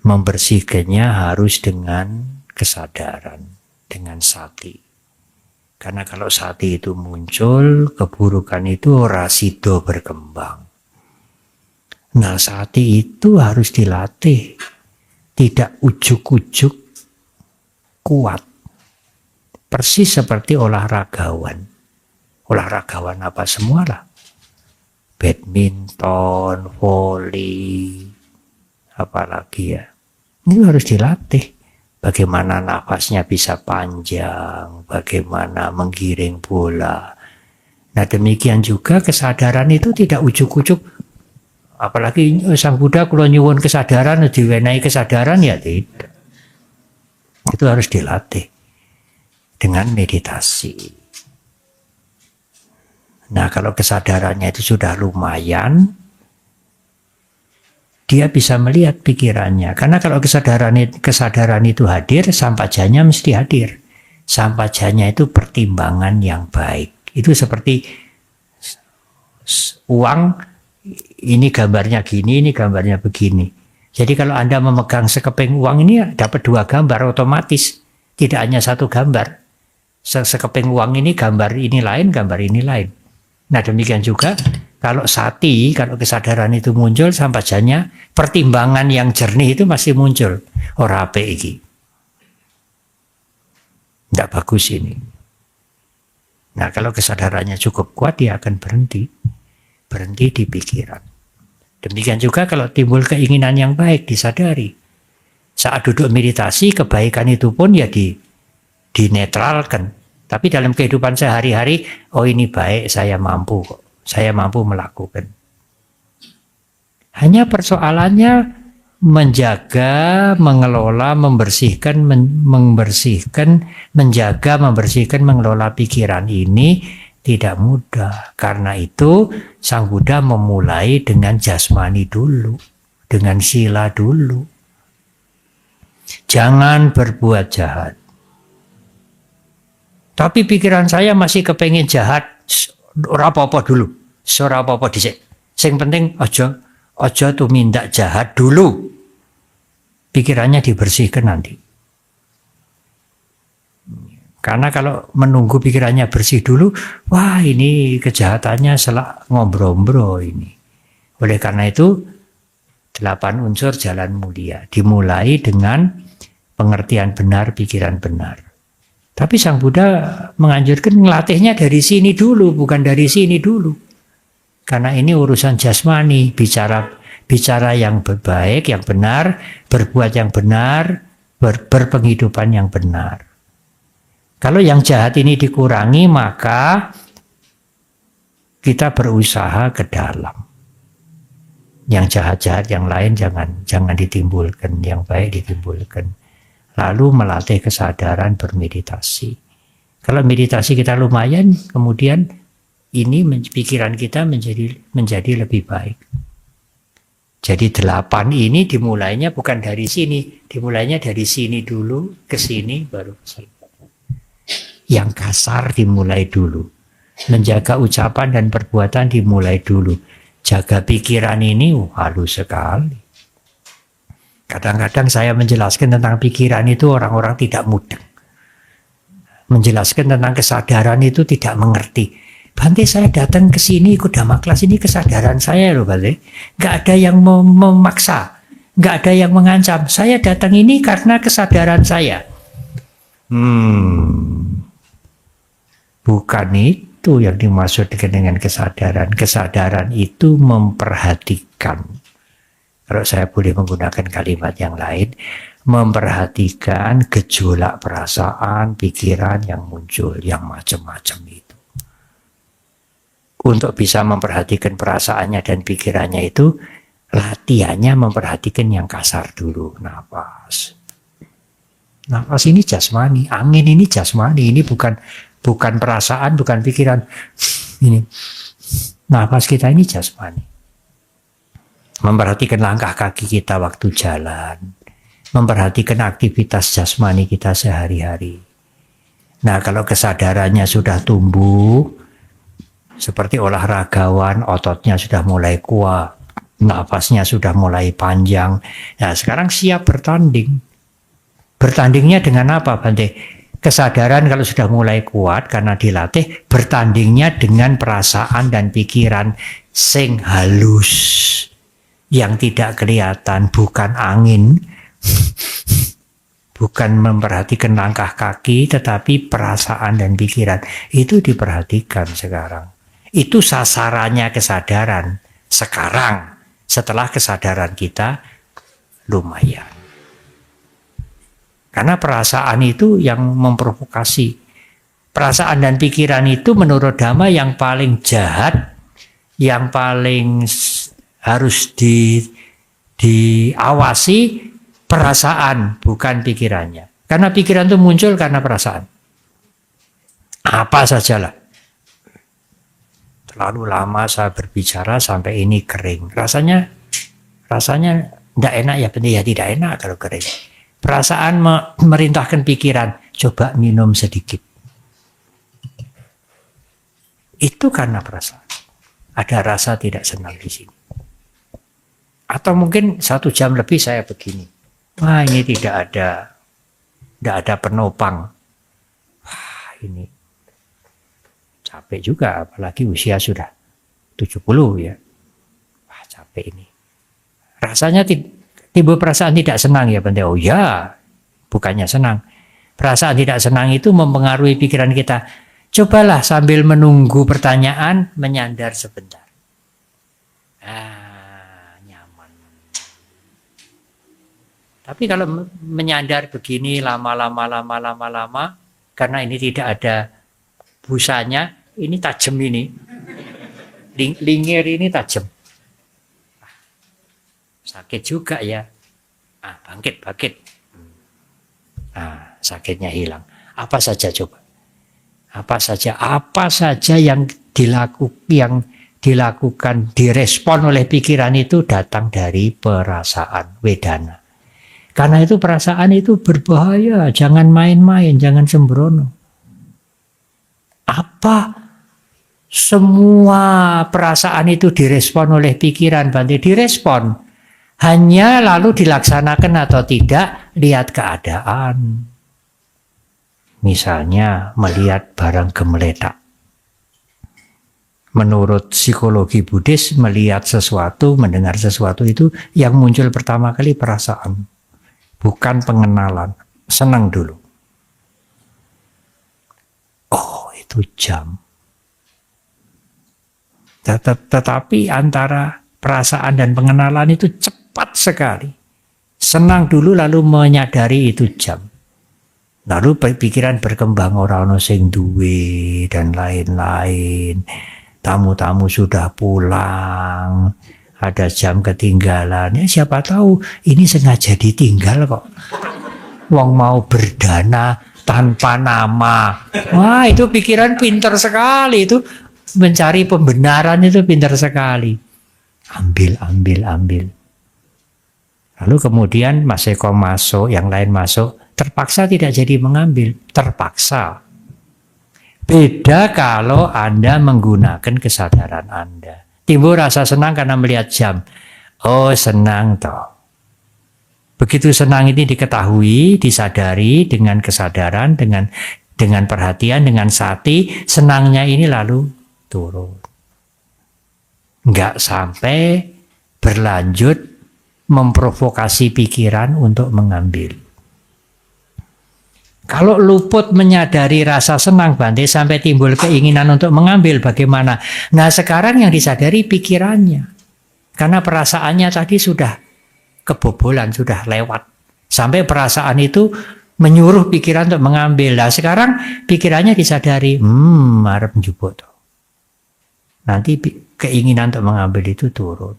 Membersihkannya harus dengan kesadaran, dengan sati. Karena kalau sati itu muncul, keburukan itu rasido berkembang. Nah, sati itu harus dilatih, tidak ujuk-ujuk kuat. Persis seperti olahragawan. Olahragawan apa semualah. Badminton, voli, apalagi ya. Ini harus dilatih. Bagaimana nafasnya bisa panjang, bagaimana menggiring bola. Nah, demikian juga kesadaran itu tidak ujuk-ujuk. Apalagi Sang Buddha kalau nyuwun kesadaran, diwenehi kesadaran ya tidak. Itu harus dilatih dengan meditasi. Nah, kalau kesadarannya itu sudah lumayan, dia bisa melihat pikirannya. Karena kalau kesadaran itu hadir, sampajanya mesti hadir. Sampajanya itu pertimbangan yang baik. Itu seperti uang, ini gambarnya gini, ini gambarnya begini. Jadi kalau Anda memegang sekeping uang ini dapat dua gambar otomatis. Tidak hanya satu gambar. Sekeping uang ini gambar ini lain, gambar ini lain. Nah, demikian juga kalau sati, kalau kesadaran itu muncul, sampajanya pertimbangan yang jernih itu masih muncul. Ora apik iki. Tidak bagus ini. Nah, kalau kesadarannya cukup kuat, dia akan berhenti. Berhenti di pikiran. Demikian juga kalau timbul keinginan yang baik, disadari. Saat duduk meditasi, kebaikan itu pun ya dinetralkan. Tapi dalam kehidupan sehari-hari, oh ini baik, saya mampu kok. Saya mampu melakukan. Hanya persoalannya menjaga, mengelola, membersihkan, menjaga, membersihkan, mengelola pikiran ini tidak mudah. Karena itu Sang Buddha memulai dengan jasmani dulu, dengan sila dulu. Jangan berbuat jahat. Tapi pikiran saya masih kepengen jahat, ora apa-apa dulu. Ora apa-apa dhisik. Sing penting aja tumindak jahat dulu. Pikirannya dibersihkan nanti. Karena kalau menunggu pikirannya bersih dulu, wah ini kejahatannya selak ngombro-ngombro ini. Oleh karena itu 8 unsur jalan mulia dimulai dengan pengertian benar, pikiran benar. Tapi Sang Buddha menganjurkan ngelatihnya dari sini dulu, bukan dari sini dulu. Karena ini urusan jasmani, bicara yang baik, yang benar, berbuat yang benar, berpenghidupan yang benar. Kalau yang jahat ini dikurangi, maka kita berusaha ke dalam. Yang jahat-jahat yang lain jangan ditimbulkan, yang baik ditimbulkan. Lalu melatih kesadaran bermeditasi. Kalau meditasi kita lumayan, kemudian ini pikiran kita menjadi lebih baik. Jadi 8 ini dimulainya bukan dari sini, dimulainya dari sini dulu, ke sini baru selesai. Yang kasar dimulai dulu. Menjaga ucapan dan perbuatan dimulai dulu. Jaga pikiran ini halus sekali. Kadang-kadang saya menjelaskan tentang pikiran itu orang-orang tidak mudeng. menjelaskan tentang kesadaran itu tidak mengerti. Bante, saya datang ke sini ikut Dhamma kelas ini kesadaran saya loh Bante. Nggak ada yang memaksa, nggak ada yang mengancam. Saya datang ini karena kesadaran saya. Bukan itu yang dimaksud dengan kesadaran. Kesadaran itu memperhatikan. Kalau saya boleh menggunakan kalimat yang lain, memperhatikan gejolak perasaan, pikiran yang muncul, yang macam-macam itu. Untuk bisa memperhatikan perasaannya dan pikirannya itu, latihannya memperhatikan yang kasar dulu, napas. Napas ini jasmani, angin ini jasmani, ini bukan perasaan, bukan pikiran. Ini napas kita ini jasmani. Memperhatikan langkah kaki kita waktu jalan, memperhatikan aktivitas jasmani kita sehari-hari. Nah, kalau kesadarannya sudah tumbuh, seperti olahragawan, ototnya sudah mulai kuat, nafasnya sudah mulai panjang. Nah, sekarang siap bertanding. Bertandingnya dengan apa, Bante? Kesadaran kalau sudah mulai kuat karena dilatih, bertandingnya dengan perasaan dan pikiran sing halus. Yang tidak kelihatan, bukan angin, bukan memperhatikan langkah kaki, tetapi perasaan dan pikiran. Itu diperhatikan sekarang. Itu sasarannya kesadaran sekarang, setelah kesadaran kita lumayan. Karena perasaan itu yang memprovokasi. Perasaan dan pikiran itu menurut Dhamma yang paling jahat, yang paling harus diawasi perasaan, bukan pikirannya. Karena pikiran itu muncul karena perasaan. Apa sajalah. Terlalu lama saya berbicara sampai ini kering. Rasanya tidak enak ya, Bante, ya tidak enak kalau kering. Perasaan merintahkan pikiran, coba minum sedikit. Itu karena perasaan. Ada rasa tidak senang di sini. Atau mungkin 1 jam lebih saya begini. Wah, ini tidak ada penopang. Wah, ini capek juga, apalagi usia sudah 70 ya. Wah, capek ini. Rasanya timbul perasaan tidak senang ya, Bante. Oh ya, bukannya senang. Perasaan tidak senang itu mempengaruhi pikiran kita. Cobalah sambil menunggu pertanyaan, menyandar sebentar. Tapi kalau menyandar begini lama-lama, karena ini tidak ada busanya, ini tajam ini. Lingir ini tajam. Sakit juga ya. Bangkit. Sakitnya hilang. Apa saja coba? Apa saja yang dilakukan, direspon oleh pikiran itu datang dari perasaan, wedana. Karena itu perasaan itu berbahaya, jangan main-main, jangan sembrono. Apa semua perasaan itu direspon oleh pikiran, Bante? Direspon. Hanya lalu dilaksanakan atau tidak, lihat keadaan. Misalnya melihat barang gemeletak. Menurut psikologi Buddhis, melihat sesuatu, mendengar sesuatu itu yang muncul pertama kali perasaan. Bukan pengenalan, senang dulu. Oh, itu jam. Tetapi antara perasaan dan pengenalan itu cepat sekali. Senang dulu lalu menyadari itu jam. Lalu pikiran berkembang, orang sing duwe dan lain-lain. Tamu-tamu sudah pulang. Ada jam ketinggalan, ya siapa tahu ini sengaja ditinggal kok. Wong mau berdana tanpa nama. Wah, itu pikiran pintar sekali itu. Mencari pembenaran itu pintar sekali. Ambil. Lalu kemudian Mas Eko masuk, yang lain masuk. Terpaksa tidak jadi mengambil. Terpaksa. Beda kalau Anda menggunakan kesadaran Anda. Timbul rasa senang karena melihat jam. Oh, senang toh. Begitu senang ini diketahui, disadari dengan kesadaran, dengan Dengan perhatian, dengan sati, senangnya ini lalu turun. Enggak sampai berlanjut memprovokasi pikiran untuk mengambil. Kalau luput menyadari rasa senang Bante sampai timbul keinginan untuk mengambil, bagaimana? Nah sekarang yang disadari pikirannya. Karena perasaannya tadi sudah kebobolan, sudah lewat. Sampai perasaan itu menyuruh pikiran untuk mengambil. Nah sekarang pikirannya disadari, arep njupuk tuh. Nanti keinginan untuk mengambil itu turun.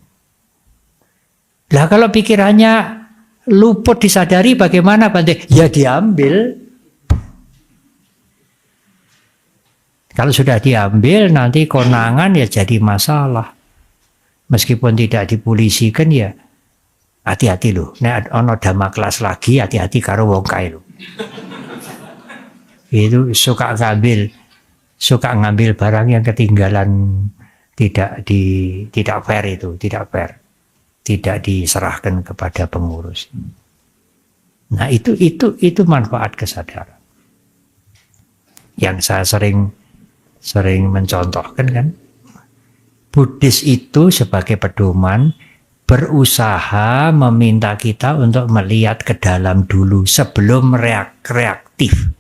Lah kalau pikirannya luput disadari bagaimana Bante? Ya diambil. Kalau sudah diambil nanti konangan ya jadi masalah. Meskipun tidak dipolisikan ya hati-hati loh. Nek ono dhamma kelas lagi hati-hati karo wong kae lho. Itu suka ngambil barang yang ketinggalan, tidak fair itu, tidak fair. Tidak diserahkan kepada pengurus. Nah, itu manfaat kesadaran. Yang saya sering mencontohkan kan, Buddhis itu sebagai pedoman berusaha meminta kita untuk melihat ke dalam dulu sebelum reaktif.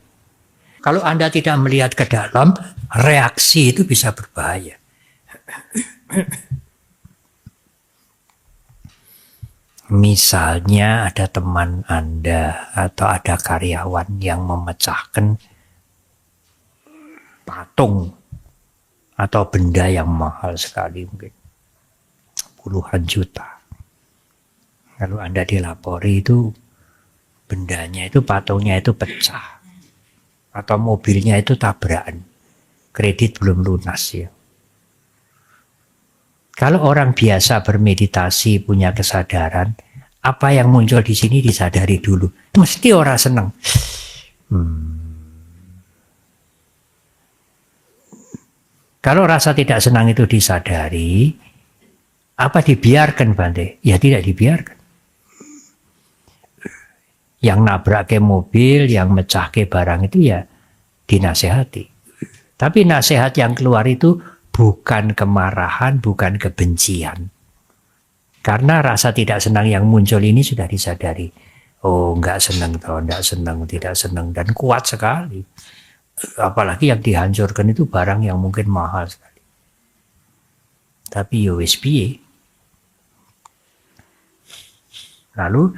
Kalau Anda tidak melihat ke dalam, reaksi itu bisa berbahaya. Misalnya ada teman Anda atau ada karyawan yang memecahkan patung atau benda yang mahal sekali, mungkin puluhan juta. Kalau Anda dilapori itu bendanya itu, patungnya itu pecah atau mobilnya itu tabrakan, kredit belum lunas ya. Kalau orang biasa bermeditasi punya kesadaran, apa yang muncul di sini disadari dulu. Mesti orang senang. Kalau rasa tidak senang itu disadari, apa dibiarkan Bante? Ya tidak dibiarkan. Yang nabrak ke mobil, yang mecah ke barang itu ya dinasehati. Tapi nasihat yang keluar itu bukan kemarahan, bukan kebencian. Karena rasa tidak senang yang muncul ini sudah disadari. Oh, enggak senang, tidak senang, dan kuat sekali. Apalagi yang dihancurkan itu barang yang mungkin mahal sekali. Tapi ya wis piye. Lalu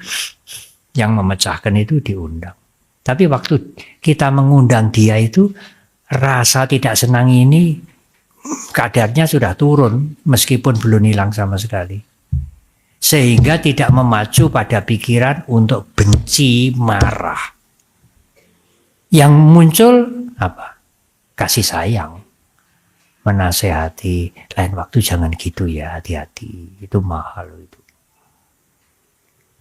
yang memecahkan itu diundang. Tapi waktu kita mengundang dia itu, rasa tidak senang ini kadarnya sudah turun meskipun belum hilang sama sekali. Sehingga tidak memacu pada pikiran untuk benci, marah. Yang muncul apa? Kasih sayang. Menasehati, lain waktu jangan gitu ya, hati-hati. Itu mahal itu.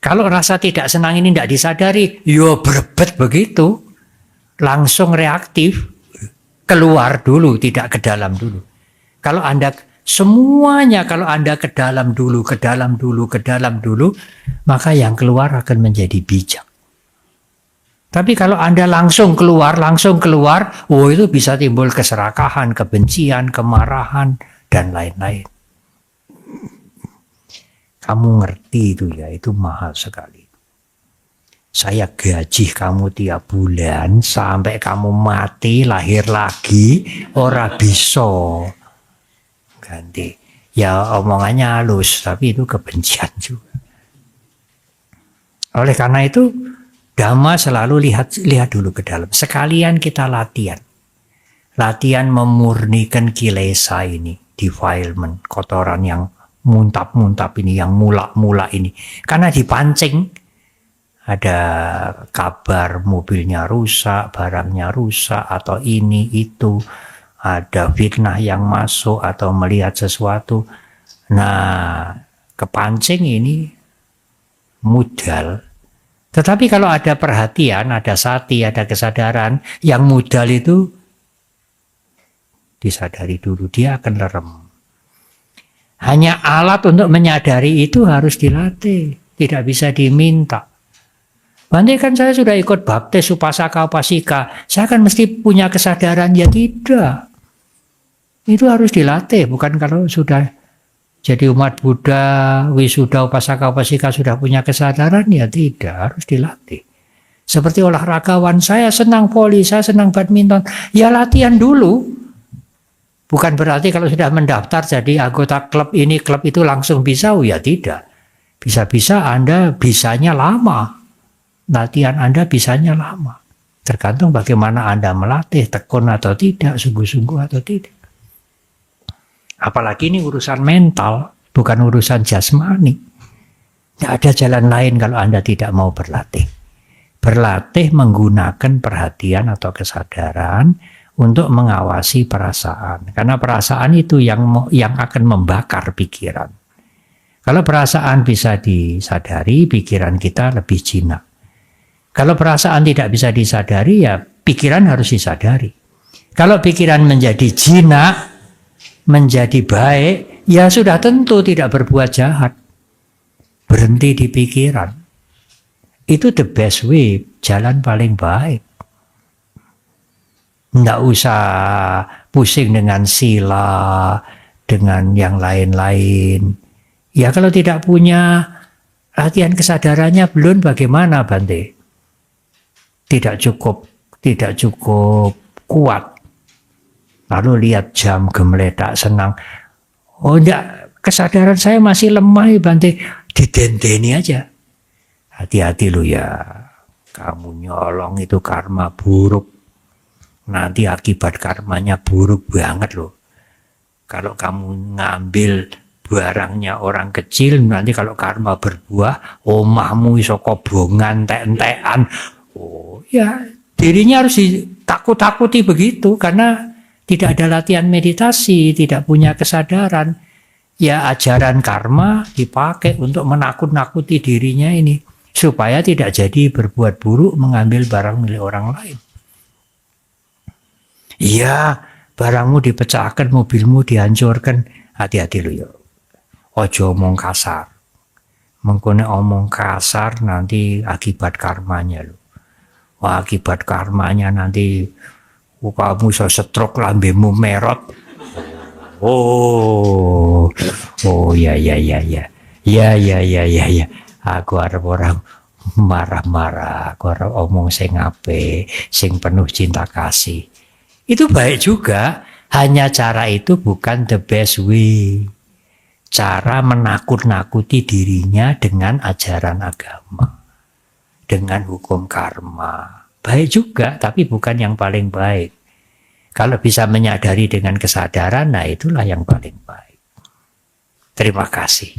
Kalau rasa tidak senang ini tidak disadari, yo berebet begitu. Langsung reaktif. Keluar dulu, tidak ke dalam dulu. Kalau Anda semuanya, kalau Anda ke dalam dulu, maka yang keluar akan menjadi bijak. Tapi kalau Anda langsung keluar, itu bisa timbul keserakahan, kebencian, kemarahan, dan lain-lain. Kamu ngerti itu ya, itu mahal sekali. Saya gaji kamu tiap bulan sampai kamu mati, lahir lagi, ora bisa ganti. Ya omongannya halus, tapi itu kebencian juga. Oleh karena itu, Dhamma selalu lihat dulu ke dalam. Sekalian kita latihan. Latihan memurnikan kilesa ini, defilement, kotoran yang muntap-muntap ini, yang mula-mula ini. Karena dipancing, ada kabar mobilnya rusak, barangnya rusak, atau ini, itu. Ada fitnah yang masuk atau melihat sesuatu. Nah, kepancing ini modal. Tetapi kalau ada perhatian, ada sati, ada kesadaran, yang modal itu disadari dulu, dia akan lerem. Hanya alat untuk menyadari itu harus dilatih, tidak bisa diminta. Bante kan saya sudah ikut baptis upasaka upasika, saya kan mesti punya kesadaran, ya tidak. Itu harus dilatih, bukan kalau sudah jadi umat Buddha, wisuda upasaka upasika sudah punya kesadaran, ya tidak, harus dilatih. Seperti olahragawan, saya senang voli, saya senang badminton, ya latihan dulu. Bukan berarti kalau sudah mendaftar jadi anggota klub ini, klub itu langsung bisa, ya tidak. Bisa-bisa Anda bisanya lama. Latihan Anda bisanya lama. Tergantung bagaimana Anda melatih, tekun atau tidak, sungguh-sungguh atau tidak. Apalagi ini urusan mental, bukan urusan jasmani. Tidak ada jalan lain kalau Anda tidak mau berlatih. Berlatih menggunakan perhatian atau kesadaran untuk mengawasi perasaan. Karena perasaan itu yang akan membakar pikiran. Kalau perasaan bisa disadari, pikiran kita lebih jinak. Kalau perasaan tidak bisa disadari, ya pikiran harus disadari. Kalau pikiran menjadi jinak, menjadi baik, ya sudah tentu tidak berbuat jahat. Berhenti di pikiran. Itu the best way, jalan paling baik. Tidak usah pusing dengan sila, dengan yang lain-lain. Ya kalau tidak punya latihan kesadarannya belum, bagaimana Bante? Tidak cukup kuat. Lalu lihat jam gemeletak senang. Oh enggak, kesadaran saya masih lemah ya Bante. Didenteni aja. Hati-hati lu ya. Kamu nyolong itu karma buruk. Nanti akibat karmanya buruk banget loh. Kalau kamu ngambil barangnya orang kecil, nanti kalau karma berbuah, omahmu iso kobongan, entek-entekan. Oh ya, dirinya harus ditakut-takuti begitu, karena tidak ada latihan meditasi, tidak punya kesadaran. Ya ajaran karma dipakai untuk menakut-nakuti dirinya ini, supaya tidak jadi berbuat buruk mengambil barang milik orang lain. Iya, barangmu dipecahkan, mobilmu dihancurkan, hati-hati lu ya. Ojo omong kasar. Mengkone omong kasar nanti akibat karmanya lu. Wah, akibat karmanya nanti kamu bisa stroke, lambemu merot. Oh ya. Aku harap orang marah-marah, aku harap omong sing apik, sing penuh cinta kasih. Itu baik juga, hanya cara itu bukan the best way. Cara menakut-nakuti dirinya dengan ajaran agama, dengan hukum karma. Baik juga, tapi bukan yang paling baik. Kalau bisa menyadari dengan kesadaran, nah itulah yang paling baik. Terima kasih.